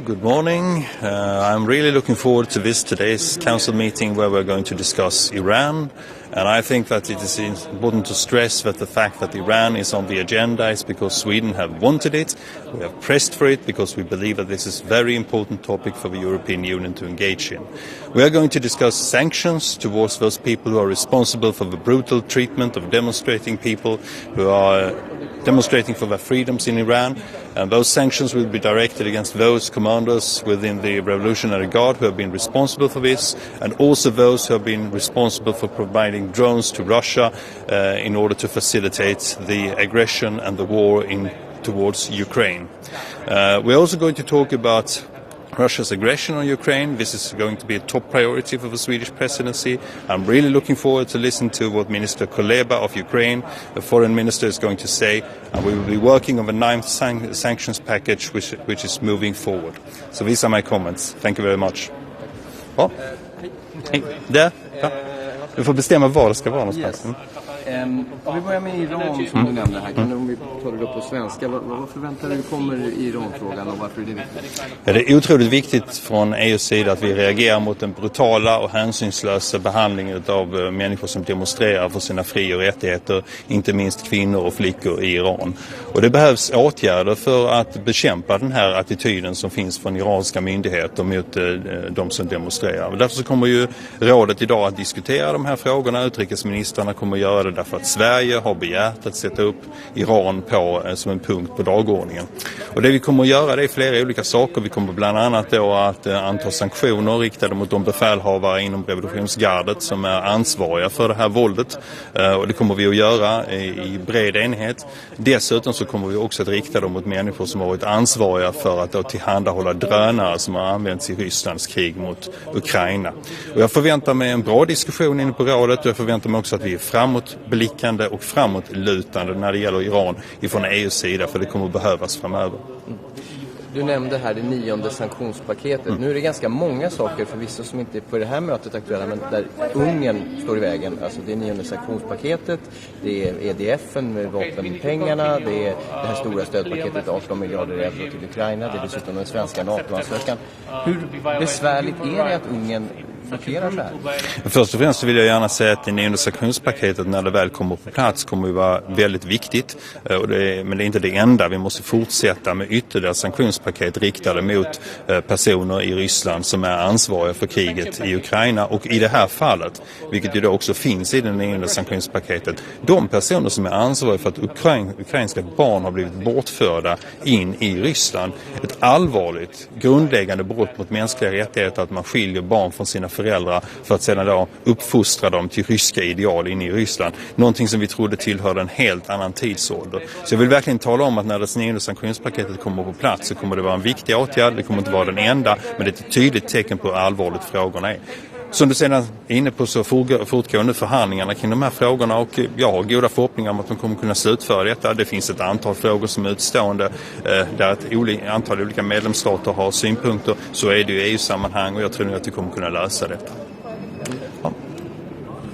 S14: Good morning. I'm really looking forward to this today's council meeting where we're going to discuss Iran. And I think that it is important to stress that the fact that Iran is on the agenda is because Sweden have wanted it. We have pressed for it because we believe that this is a very important topic for the European Union to engage in. We are going to discuss sanctions towards those people who are responsible for the brutal treatment of demonstrating people who are demonstrating for their freedoms in Iran. And those sanctions will be directed against those commanders within the Revolutionary Guard who have been responsible for this, and also those who have been responsible for providing drones to Russia in order to facilitate the aggression and the war towards Ukraine. We're also going to talk about Russia's aggression on Ukraine. This is going to be a top priority for the Swedish presidency. I'm really looking forward to listen to what Minister Kuleba of Ukraine, the foreign minister, is going to say. And we will be working on the 9th sanctions package, which is moving forward. So these are my comments. Thank you very much. Ja. Där. Ja. Du får bestämma var det ska vara någonstans.
S24: Yes. Om vi börjar med Iran som du nämnde här, om vi tar det upp på svenska, vad förväntar du kommer i Iran-frågan och varför är det viktigt?
S14: Ja, det är otroligt viktigt från EU:s sida att vi reagerar mot den brutala och hänsynslösa behandlingen av människor som demonstrerar för sina fri- och rättigheter, inte minst kvinnor och flickor i Iran. Och det behövs åtgärder för att bekämpa den här attityden som finns från iranska myndigheter mot de som demonstrerar. Och därför så kommer ju rådet idag att diskutera de här frågorna. Utrikesministrarna kommer att göra det därför att Sverige har begärt att sätta upp Iran som en punkt på dagordningen. Och det vi kommer att göra, det är flera olika saker. Vi kommer bland annat då att anta sanktioner riktade mot de befälhavare inom revolutionsgardet som är ansvariga för det här våldet. Och det kommer vi att göra i bred enhet. Dessutom så kommer vi också att rikta dem mot människor som har varit ansvariga för att då tillhandahålla drönare som har använts i Rysslands krig mot Ukraina. Och jag förväntar mig en bra diskussion inne på rådet, och jag förväntar mig också att vi är framåtblickande och framåtlutande när det gäller Iran ifrån EU:s sida, för det kommer att behövas framöver.
S24: Du nämnde här det 9:e sanktionspaketet. Nu är det ganska många saker förvisso som inte är på det här mötet aktuella, men där Ungern står i vägen. Alltså det 9:e sanktionspaketet, det är EDF:en med vapenpengarna, det är det här stora stödpaketet 18 miljarder euro till Ukraina, det är dessutom den svenska NATO-ansökan. Hur besvärligt är det att Ungern blockerar så här?
S14: Först och främst vill jag gärna säga att det 9:e sanktionspaketet, när det väl kommer på plats, kommer att vara väldigt viktigt. Men det är inte det enda. Vi måste fortsätta med ytterligare sanktionspaket riktade mot personer i Ryssland som är ansvariga för kriget i Ukraina. Och i det här fallet, vilket ju då också finns i det 9:e sanktionspaketet, de personer som är ansvariga för att ukrainska barn har blivit bortförda in i Ryssland. Ett allvarligt, grundläggande brott mot mänskliga rättigheter, att man skiljer barn från sina föräldrar för att sedan då uppfostra dem till ryska ideal inne i Ryssland. Någonting som vi trodde tillhörde en helt annan tidsålder. Så jag vill verkligen tala om att när det 9:e sanktionspaketet kommer på plats så kommer det vara en viktig åtgärd. Det kommer inte vara den enda, men det är ett tydligt tecken på hur allvarligt frågorna är. Som du sedan är inne på så fortgår nu förhandlingarna kring de här frågorna, och jag har goda förhoppningar om att de kommer kunna slutföra detta. Det finns ett antal frågor som är utstående där ett antal olika medlemsstater har synpunkter. Så är det i EU-sammanhang, och jag tror att vi kommer kunna lösa detta. Ja.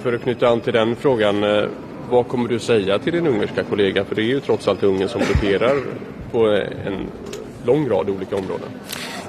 S22: För att knyta an till den frågan, vad kommer du säga till din ungerska kollega? För det är ju trots allt Ungern som blockerar på en lång rad olika områden.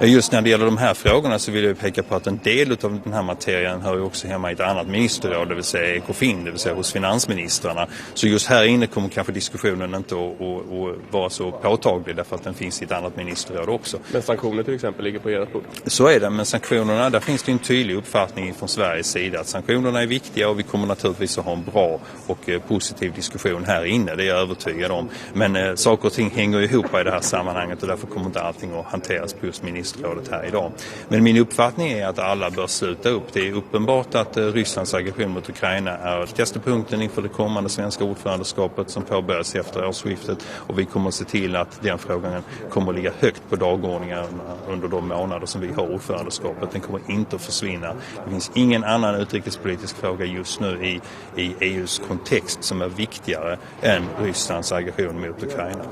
S14: Just när det gäller de här frågorna så vill jag peka på att en del av den här materien hör ju också hemma i ett annat ministerråd, det vill säga ECOFIN, det vill säga hos finansministrarna. Så just här inne kommer kanske diskussionen inte att vara så påtaglig, därför att den finns i ett annat ministerråd också.
S22: Men sanktioner till exempel ligger på ert bord?
S14: Så är det, men sanktionerna, där finns det en tydlig uppfattning från Sveriges sida att sanktionerna är viktiga, och vi kommer naturligtvis att ha en bra och positiv diskussion här inne, det är jag övertygad om. Men saker och ting hänger ihop i det här sammanhanget, och därför kommer inte allting att hanteras på just ministerrådet här idag. Men min uppfattning är att alla bör sluta upp. Det är uppenbart att Rysslands aggression mot Ukraina är viktigaste punkten inför det kommande svenska ordförandeskapet som påbörjas efter årsskiftet, och vi kommer att se till att den frågan kommer att ligga högt på dagordningen under de månader som vi har ordförandeskapet. Den kommer inte att försvinna. Det finns ingen annan utrikespolitisk fråga just nu i EU:s kontext som är viktigare än Rysslands aggression mot Ukraina.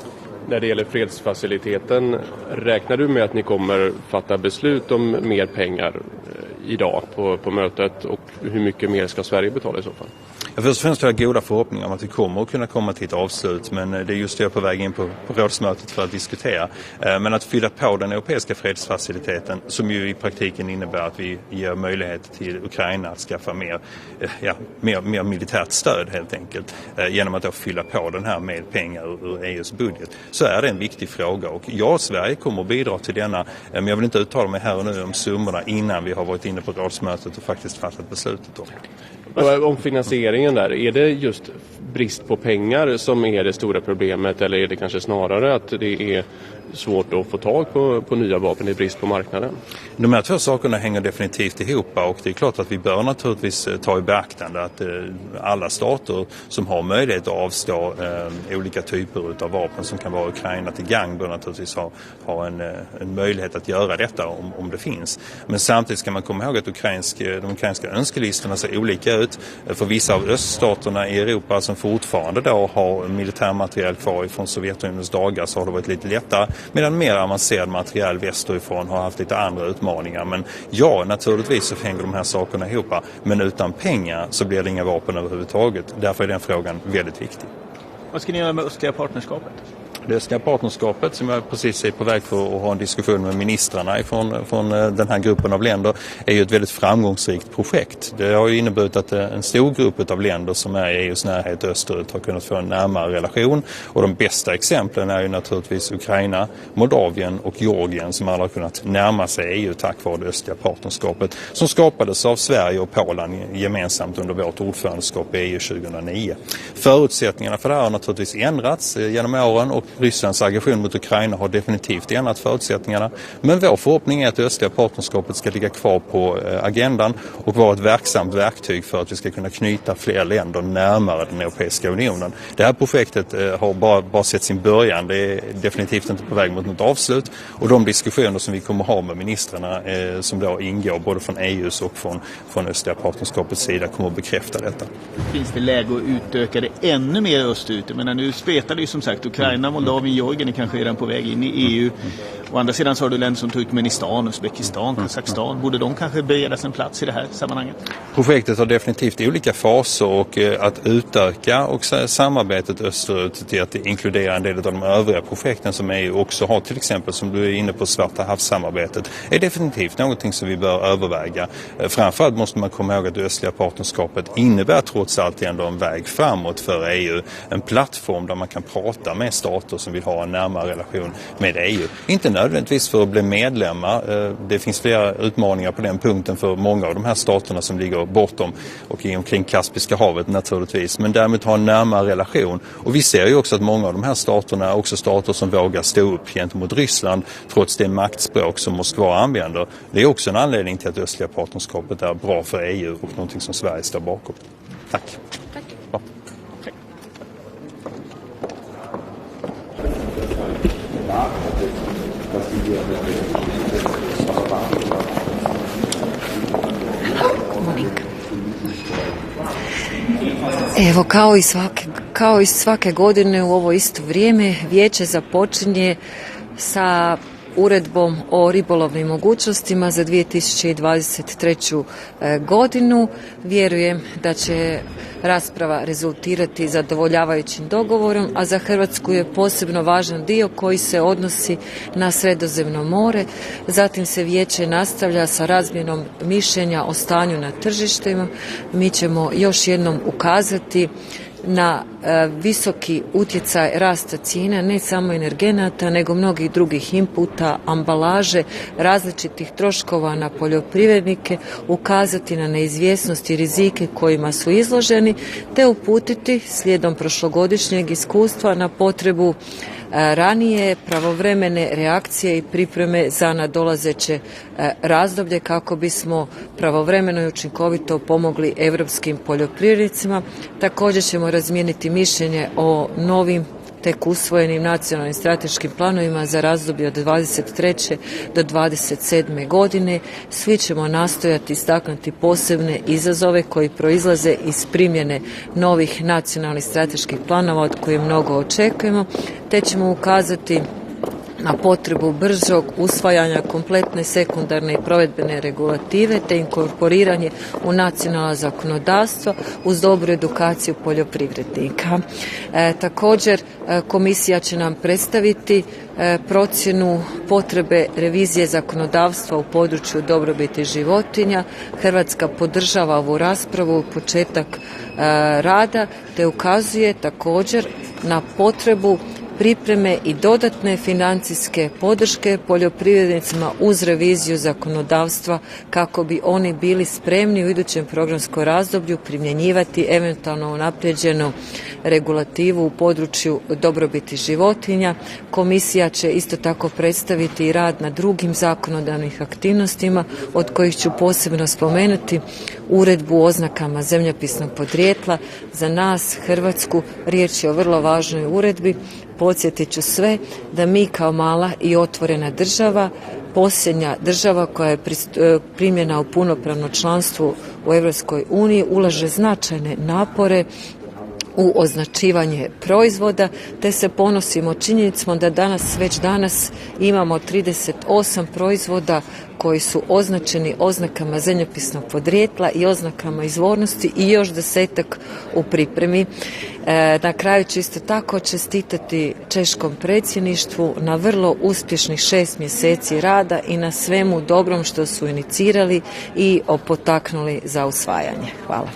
S22: När det gäller fredsfaciliteten, räknar du med att ni kommer fatta beslut om mer pengar idag på mötet, och hur mycket mer ska Sverige betala i så fall?
S14: Först och främst har jag goda förhoppningar om att vi kommer att kunna komma till ett avslut, men det är just det jag är på väg in på rådsmötet för att diskutera. Men att fylla på den europeiska fredsfaciliteten, som ju i praktiken innebär att vi ger möjlighet till Ukraina att skaffa mer militärt stöd helt enkelt, genom att då fylla på den här med pengar ur EUs budget, så är det en viktig fråga. Och Sverige kommer att bidra till denna, men jag vill inte uttala mig här och nu om summorna innan vi har varit inne på rådsmötet och faktiskt fattat beslutet
S22: om finansieringen där. Är det just brist på pengar som är det stora problemet, eller är det kanske snarare att det är svårt att få tag på nya vapen i brist på marknaden?
S14: De här två sakerna hänger definitivt ihop, och det är klart att vi bör naturligtvis ta i beaktande att alla stater som har möjlighet att avstå olika typer av vapen som kan vara Ukraina till gang bör naturligtvis ha en möjlighet att göra detta om det finns. Men samtidigt ska man komma ihåg att de ukrainska önskelistorna ser olika ut. För vissa av öststaterna i Europa som fortfarande då har militärmateriel kvar från Sovjetunionens dagar, så har det varit lite lättare, medan mer avancerad materiel västerifrån har haft lite andra utmaningar. Men ja, naturligtvis så hänger de här sakerna ihop, men utan pengar så blir det inga vapen överhuvudtaget. Därför är den frågan väldigt viktig.
S23: Vad ska ni göra med östliga partnerskapet?
S14: Det östliga partnerskapet, som jag precis är på väg för att ha en diskussion med ministrarna från den här gruppen av länder, är ju ett väldigt framgångsrikt projekt. Det har ju inneburit att en stor grupp av länder som är i EUs närhet österut har kunnat få en närmare relation, och de bästa exemplen är ju naturligtvis Ukraina, Moldavien och Georgien, som alla har kunnat närma sig EU tack vare det östliga partnerskapet, som skapades av Sverige och Polen gemensamt under vårt ordförandeskap i EU 2009. Förutsättningarna för det här har naturligtvis ändrats genom åren, och Rysslands aggression mot Ukraina har definitivt ändrat förutsättningarna. Men vår förhoppning är att det östliga partnerskapet ska ligga kvar på agendan och vara ett verksamt verktyg för att vi ska kunna knyta fler länder närmare den Europeiska unionen. Det här projektet har bara sett sin början. Det är definitivt inte på väg mot något avslut. Och de diskussioner som vi kommer ha med ministrarna som då ingår både från EUs och från östliga partnerskapets sida kommer att bekräfta detta.
S23: Finns det läge att utöka det ännu mer österut? Men nu spetar det ju som sagt Ukraina, Moldavien, Georgien är kanske redan på väg in i EU. Å andra sidan så har du länder som Turkmenistan, Uzbekistan, Kazakstan. Borde de kanske beredas en plats i det här sammanhanget?
S14: Projektet har definitivt olika faser, och att utöka och samarbetet österut till att inkludera en del av de övriga projekten som EU också har, till exempel som du är inne på Svarta havssamarbetet, är definitivt någonting som vi bör överväga. Framförallt måste man komma ihåg att det östliga partnerskapet innebär trots allt ändå en väg framåt för EU. En plattform där man kan prata med stater som vill ha en närmare relation med EU. Inte nödvändigtvis för att bli medlemmar. Det finns flera utmaningar på den punkten för många av de här staterna som ligger bortom och omkring Kaspiska havet naturligtvis. Men däremot ha en närmare relation. Och vi ser ju också att många av de här staterna är också stater som vågar stå upp gentemot Ryssland trots det maktspråk som Moskva använder. Det är också en anledning till att det östliga partnerskapet är bra för EU och någonting som Sverige står bakom. Tack. Ja.
S12: Evo, kao i svake godine u ovo isto vrijeme vijeće započinje sa uredbom o ribolovnim mogućnostima za 2023. godinu. Vjerujem da će rasprava rezultirati zadovoljavajućim dogovorom, a za Hrvatsku je posebno važan dio koji se odnosi na Sredozemno more. Zatim se vijeće nastavlja sa razmjenom mišljenja o stanju na tržištima. Mi ćemo još jednom ukazati na visoki utjecaj rasta cijena ne samo energenata nego mnogih drugih inputa, ambalaže, različitih troškova na poljoprivrednike, ukazati na neizvjesnost i rizike kojima su izloženi, te uputiti slijedom prošlogodišnjeg iskustva na potrebu ranije pravovremene reakcije i pripreme za nadolazeće razdoblje kako bismo pravovremeno i učinkovito pomogli europskim poljoprivrednicima. Također ćemo razmijeniti mišljenje o novim tek usvojenim nacionalnim strateškim planovima za razdoblje od 23. do 27. godine. Svi ćemo nastojati istaknuti posebne izazove koji proizlaze iz primjene novih nacionalnih strateških planova od koje mnogo očekujemo, te ćemo ukazati na potrebu bržog usvajanja kompletne sekundarne i provedbene regulative te inkorporiranje u nacionalno zakonodavstvo uz dobru edukaciju poljoprivrednika. Također komisija će nam predstaviti procjenu potrebe revizije zakonodavstva u području dobrobiti životinja. Hrvatska podržava ovu raspravu, početak rada, te ukazuje također na potrebu pripreme i dodatne financijske podrške poljoprivrednicima uz reviziju zakonodavstva kako bi oni bili spremni u idućem programskom razdoblju primjenjivati eventualno unaprijeđenu regulativu u području dobrobiti životinja. Komisija će isto tako predstaviti i rad na drugim zakonodavnim aktivnostima, od kojih ću posebno spomenuti uredbu o oznakama zemljopisnog podrijetla. Za nas, Hrvatsku, riječ je o vrlo važnoj uredbi. Podsjetit ću sve da mi kao mala i otvorena država, posljednja država koja je primljena u punopravno članstvo u Europskoj uniji, ulaže značajne napore u označivanje proizvoda, te se ponosimo činjenicom da već danas imamo 38 proizvoda koji su označeni oznakama zemljopisnog podrijetla i oznakama izvornosti i još 10-ak u pripremi. Na kraju ću isto tako čestitati češkom predsjedništvu na vrlo uspješnih 6 mjeseci rada i na svemu dobrom što su inicirali i potaknuli za usvajanje. Hvala.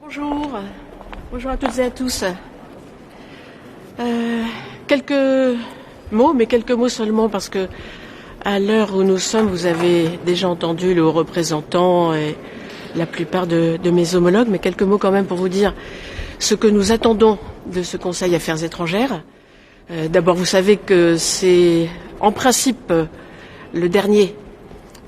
S15: Bonjour à toutes et à tous. Quelques mots seulement parce que à l'heure où nous sommes, vous avez déjà entendu le haut représentant et la plupart de mes homologues, mais quelques mots quand même pour vous dire ce que nous attendons de ce Conseil Affaires étrangères. D'abord, vous savez que c'est en principe le dernier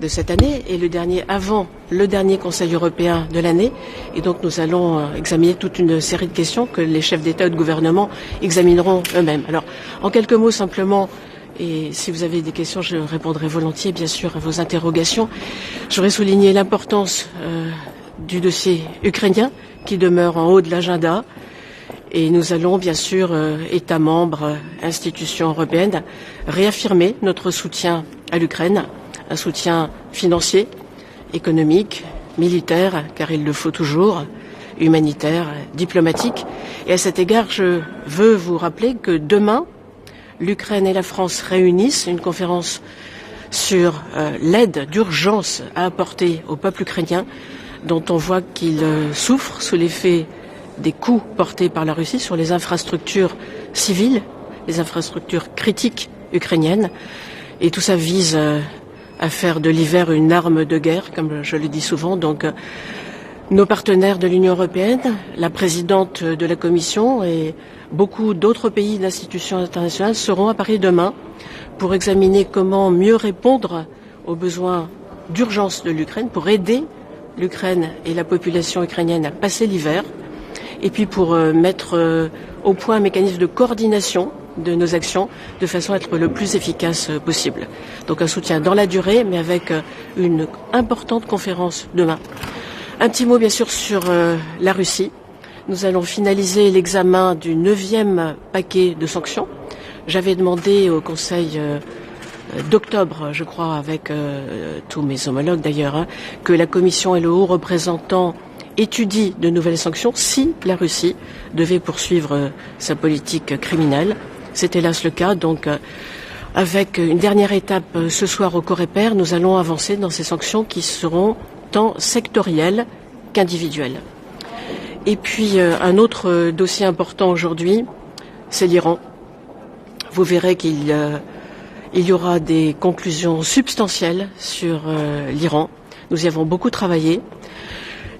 S15: de cette année et le dernier avant le dernier Conseil européen de l'année. Et donc nous allons examiner toute une série de questions que les chefs d'État ou de gouvernement examineront eux-mêmes. Alors, en quelques mots simplement, et si vous avez des questions, je répondrai volontiers bien sûr à vos interrogations. J'aurais souligné l'importance du dossier ukrainien qui demeure en haut de l'agenda. Et nous allons bien sûr, États membres, institutions européennes, réaffirmer notre soutien à l'Ukraine, un soutien financier, économique, militaire, car il le faut toujours, humanitaire, diplomatique. Et à cet égard, je veux vous rappeler que demain, l'Ukraine et la France réunissent une conférence sur l'aide d'urgence à apporter au peuple ukrainien, dont on voit qu'il souffre sous l'effet des coups portés par la Russie sur les infrastructures civiles, les infrastructures critiques ukrainiennes. Et tout ça vise à faire de l'hiver une arme de guerre, comme je le dis souvent. Donc, nos partenaires de l'Union européenne, la présidente de la Commission et beaucoup d'autres pays d'institutions internationales seront à Paris demain pour examiner comment mieux répondre aux besoins d'urgence de l'Ukraine, pour aider l'Ukraine et la population ukrainienne à passer l'hiver, et puis pour mettre au point un mécanisme de coordination de nos actions de façon à être le plus efficace possible. Donc un soutien dans la durée, mais avec une importante conférence demain. Un petit mot bien sûr sur la Russie. Nous allons finaliser l'examen du 9e paquet de sanctions. J'avais demandé au Conseil d'octobre, je crois, avec tous mes homologues d'ailleurs, que la Commission et le haut représentant étudient de nouvelles sanctions si la Russie devait poursuivre sa politique criminelle. C'est hélas le cas, donc avec une dernière étape ce soir au Coreper, nous allons avancer dans ces sanctions qui seront tant sectorielles qu'individuelles. Et puis un autre dossier important aujourd'hui, c'est l'Iran. Vous verrez qu'il y aura des conclusions substantielles sur l'Iran. Nous y avons beaucoup travaillé.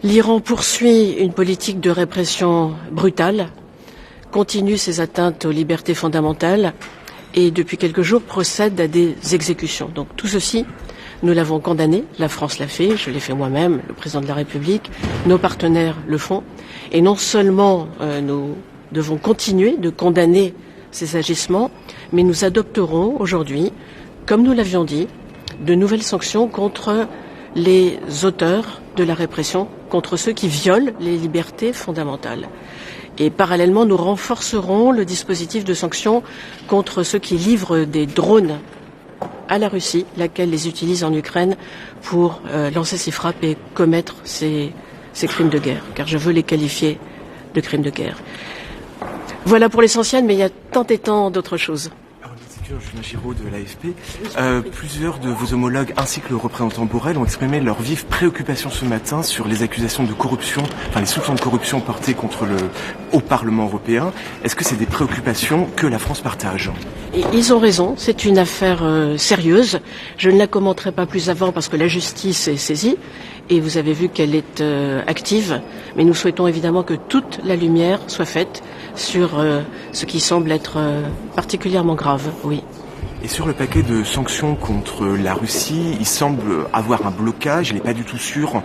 S15: L'Iran poursuit une politique de répression brutale, continue ses atteintes aux libertés fondamentales et depuis quelques jours procède à des exécutions. Donc tout ceci, nous l'avons condamné, la France l'a fait, je l'ai fait moi-même, le président de la République, nos partenaires le font. Et non seulement nous devons continuer de condamner ces agissements, mais nous adopterons aujourd'hui, comme nous l'avions dit, de nouvelles sanctions contre les auteurs de la répression, contre ceux qui violent les libertés fondamentales. Et parallèlement, nous renforcerons le dispositif de sanctions contre ceux qui livrent des drones à la Russie, laquelle les utilise en Ukraine pour lancer ses frappes et commettre ces crimes de guerre, car je veux les qualifier de crimes de guerre. Voilà pour l'essentiel, mais il y a tant et tant d'autres choses.
S16: Julien Giraud de l'AFP. Plusieurs de vos homologues ainsi que le représentant Borrell ont exprimé leur vive préoccupation ce matin sur les accusations de corruption, les soupçons de corruption portés au Parlement européen. Est-ce que c'est des préoccupations que la France partage?
S15: Et ils ont raison, c'est une affaire sérieuse. Je ne la commenterai pas plus avant parce que la justice est saisie et vous avez vu qu'elle est active. Mais nous souhaitons évidemment que toute la lumière soit faite sur ce qui semble être particulièrement grave, oui.
S16: Et sur le paquet de sanctions contre la Russie, il semble avoir un blocage. Il n'est pas du tout sûr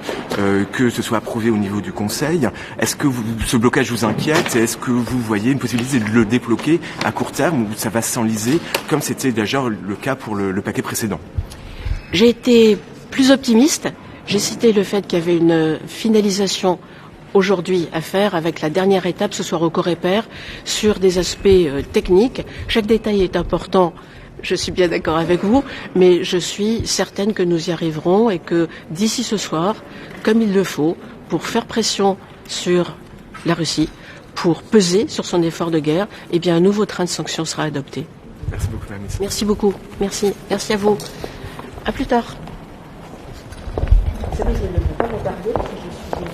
S16: que ce soit approuvé au niveau du Conseil. Est-ce que ce blocage vous inquiète? Est-ce que vous voyez une possibilité de le débloquer à court terme ou ça va s'enliser comme c'était déjà le cas pour le paquet précédent?
S15: J'ai été plus optimiste. J'ai cité le fait qu'il y avait une finalisation aujourd'hui à faire avec la dernière étape ce soir au Coreper sur des aspects techniques. Chaque détail est important, je suis bien d'accord avec vous, mais je suis certaine que nous y arriverons et que d'ici ce soir, comme il le faut, pour faire pression sur la Russie, pour peser sur son effort de guerre, eh bien un nouveau train de sanctions sera adopté.
S16: Merci beaucoup, Madame.
S15: Merci beaucoup. Merci. Merci à vous. À plus tard. Vous savez, je ne peux pas regarder parce que je suis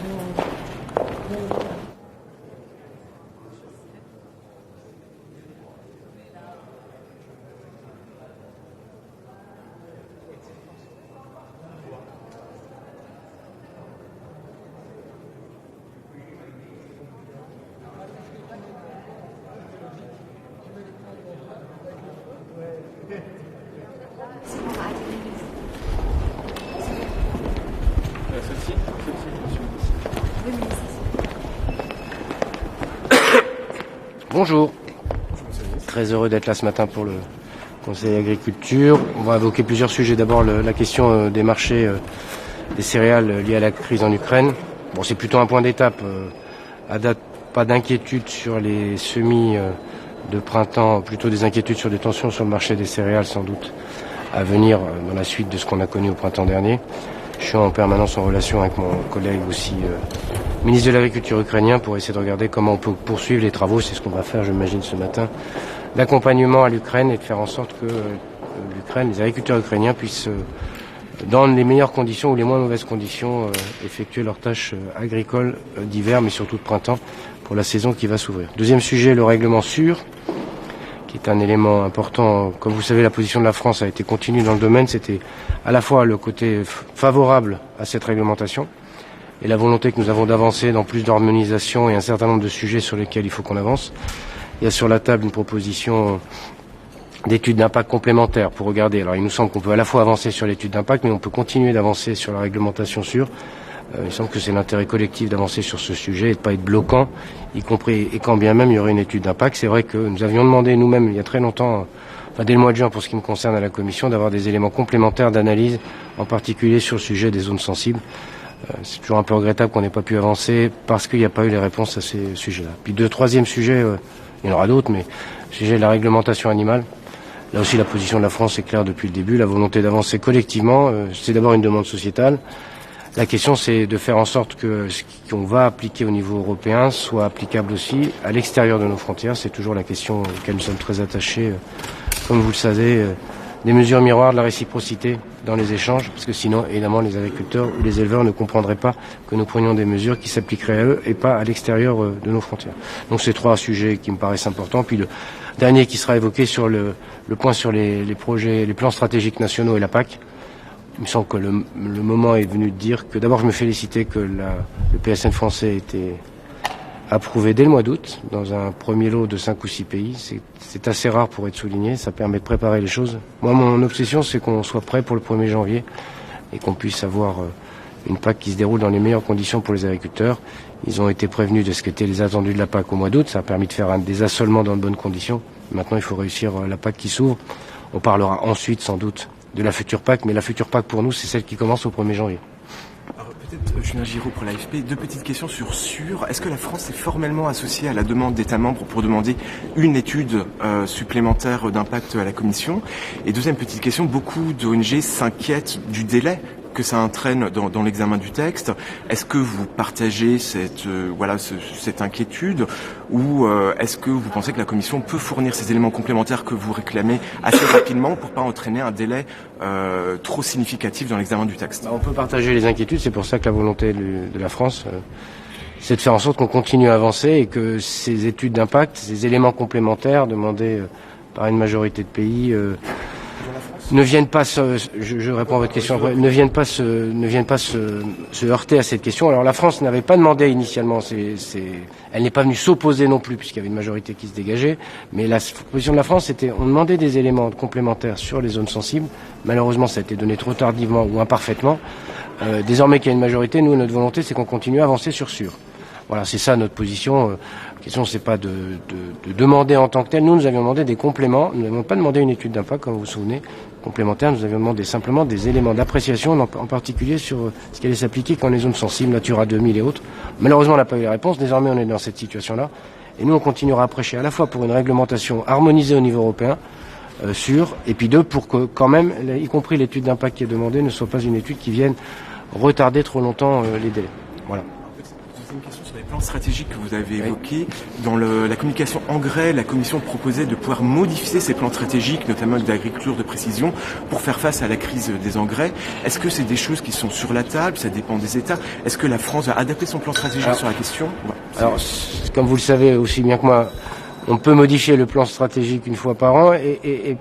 S17: Bonjour. Très heureux d'être là ce matin pour le Conseil agriculture. On va évoquer plusieurs sujets. D'abord la question des marchés des céréales liés à la crise en Ukraine. Bon, c'est plutôt un point d'étape. À date, pas d'inquiétude sur les semis de printemps, plutôt des inquiétudes sur des tensions sur le marché des céréales sans doute à venir dans la suite de ce qu'on a connu au printemps dernier. Je suis en permanence en relation avec mon collègue aussi, ministre de l'Agriculture ukrainien, pour essayer de regarder comment on peut poursuivre les travaux. C'est ce qu'on va faire, j'imagine, ce matin, d'accompagnement à l'Ukraine et de faire en sorte que l'Ukraine, les agriculteurs ukrainiens puissent, dans les meilleures conditions ou les moins mauvaises conditions, effectuer leurs tâches agricoles d'hiver, mais surtout de printemps, pour la saison qui va s'ouvrir. Deuxième sujet, le règlement sûr, qui est un élément important. Comme vous savez, la position de la France a été continue dans le domaine. C'était à la fois le côté favorable à cette réglementation et la volonté que nous avons d'avancer dans plus d'harmonisation et un certain nombre de sujets sur lesquels il faut qu'on avance. Il y a sur la table une proposition d'études d'impact complémentaires pour regarder. Alors il nous semble qu'on peut à la fois avancer sur l'étude d'impact, mais on peut continuer d'avancer sur la réglementation sûre. Il semble que c'est l'intérêt collectif d'avancer sur ce sujet et de ne pas être bloquant, y compris, et quand bien même il y aurait une étude d'impact. C'est vrai que nous avions demandé nous-mêmes il y a très longtemps, dès le mois de juin pour ce qui me concerne à la Commission, d'avoir des éléments complémentaires d'analyse, en particulier sur le sujet des zones sensibles. C'est toujours un peu regrettable qu'on n'ait pas pu avancer parce qu'il n'y a pas eu les réponses à ces sujets-là. Puis troisième sujet, il y en aura d'autres, mais le sujet de la réglementation animale. Là aussi la position de la France est claire depuis le début, la volonté d'avancer collectivement, c'est d'abord une demande sociétale. La question, c'est de faire en sorte que ce qu'on va appliquer au niveau européen soit applicable aussi à l'extérieur de nos frontières. C'est toujours la question auquel nous sommes très attachés. Comme vous le savez, des mesures miroirs de la réciprocité dans les échanges, parce que sinon, évidemment, les agriculteurs ou les éleveurs ne comprendraient pas que nous prenions des mesures qui s'appliqueraient à eux et pas à l'extérieur de nos frontières. Donc, c'est trois sujets qui me paraissent importants. Puis le dernier qui sera évoqué sur le point sur les projets, les plans stratégiques nationaux et la PAC. Il me semble que le moment est venu de dire que d'abord je me félicitais que le PSN français ait été approuvé dès le mois d'août dans un premier lot de 5 ou 6 pays. C'est assez rare pour être souligné, ça permet de préparer les choses. Moi, mon obsession, c'est qu'on soit prêt pour le 1er janvier et qu'on puisse avoir une PAC qui se déroule dans les meilleures conditions pour les agriculteurs. Ils ont été prévenus de ce qu'étaient les attendus de la PAC au mois d'août, ça a permis de faire des assolements dans de bonnes conditions. Maintenant, il faut réussir la PAC qui s'ouvre. On parlera ensuite, sans doute, de la future PAC, mais la future PAC pour nous, c'est celle qui commence au 1er janvier.
S16: Alors peut-être, Julien Giraud pour l'AFP, deux petites questions sur sûr. Est-ce que la France est formellement associée à la demande d'États membres pour demander une étude supplémentaire d'impact à la Commission? Et deuxième petite question, beaucoup d'ONG s'inquiètent du délai que ça entraîne dans l'examen du texte. Est-ce que vous partagez cette inquiétude ou est-ce que vous pensez que la Commission peut fournir ces éléments complémentaires que vous réclamez assez rapidement pour pas entraîner un délai trop significatif dans l'examen du texte?
S17: On peut partager les inquiétudes, c'est pour ça que la volonté de la France, c'est de faire en sorte qu'on continue à avancer et que ces études d'impact, ces éléments complémentaires demandés par une majorité de pays ne viennent pas je réponds à votre question après, ne viennent pas se heurter à cette question. Alors la France n'avait pas demandé initialement, elle n'est pas venue s'opposer non plus puisqu'il y avait une majorité qui se dégageait, mais la position de la France c'était, on demandait des éléments complémentaires sur les zones sensibles. Malheureusement ça a été donné trop tardivement ou imparfaitement. Désormais qu'il y a une majorité, nous notre volonté c'est qu'on continue à avancer sur sûr. Voilà, c'est ça notre position. La question, c'est pas de demander en tant que tel. Nous avions demandé des compléments. Nous n'avions pas demandé une étude d'impact, comme vous vous souvenez, complémentaire. Nous avions demandé simplement des éléments d'appréciation, en particulier sur ce qui allait s'appliquer quand les zones sensibles, Natura 2000 et autres. Malheureusement, on n'a pas eu les réponses. Désormais, on est dans cette situation-là. Et nous, on continuera à prêcher à la fois pour une réglementation harmonisée au niveau européen, sûre, et puis deux, pour que quand même, y compris l'étude d'impact qui est demandée, ne soit pas une étude qui vienne retarder trop longtemps les délais. Voilà.
S16: Une question sur les plans stratégiques que vous avez évoqués. Dans la communication engrais, la Commission proposait de pouvoir modifier ces plans stratégiques, notamment d'agriculture de précision, pour faire face à la crise des engrais. Est-ce que c'est des choses qui sont sur la table? Ça dépend des États. Est-ce que la France va adapter son plan stratégique sur la question?
S17: Alors, comme vous le savez aussi bien que moi, on peut modifier le plan stratégique une fois par an et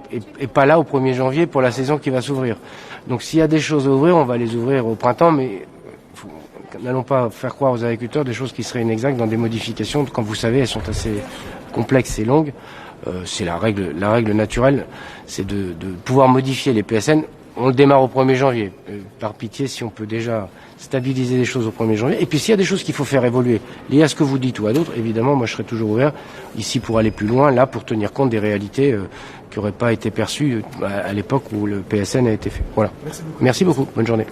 S17: pas là au 1er janvier pour la saison qui va s'ouvrir. Donc s'il y a des choses à ouvrir, on va les ouvrir au printemps, mais n'allons pas faire croire aux agriculteurs des choses qui seraient inexactes dans des modifications. Comme vous savez, elles sont assez complexes et longues. C'est la règle naturelle, c'est de pouvoir modifier les PSN. on le démarre au 1er janvier. Par pitié, si on peut déjà stabiliser les choses au 1er janvier. Et puis s'il y a des choses qu'il faut faire évoluer, liées à ce que vous dites ou à d'autres, évidemment, moi je serai toujours ouvert ici pour aller plus loin, là pour tenir compte des réalités qui n'auraient pas été perçues à l'époque où le PSN a été fait. Voilà. Merci beaucoup. Bonne journée.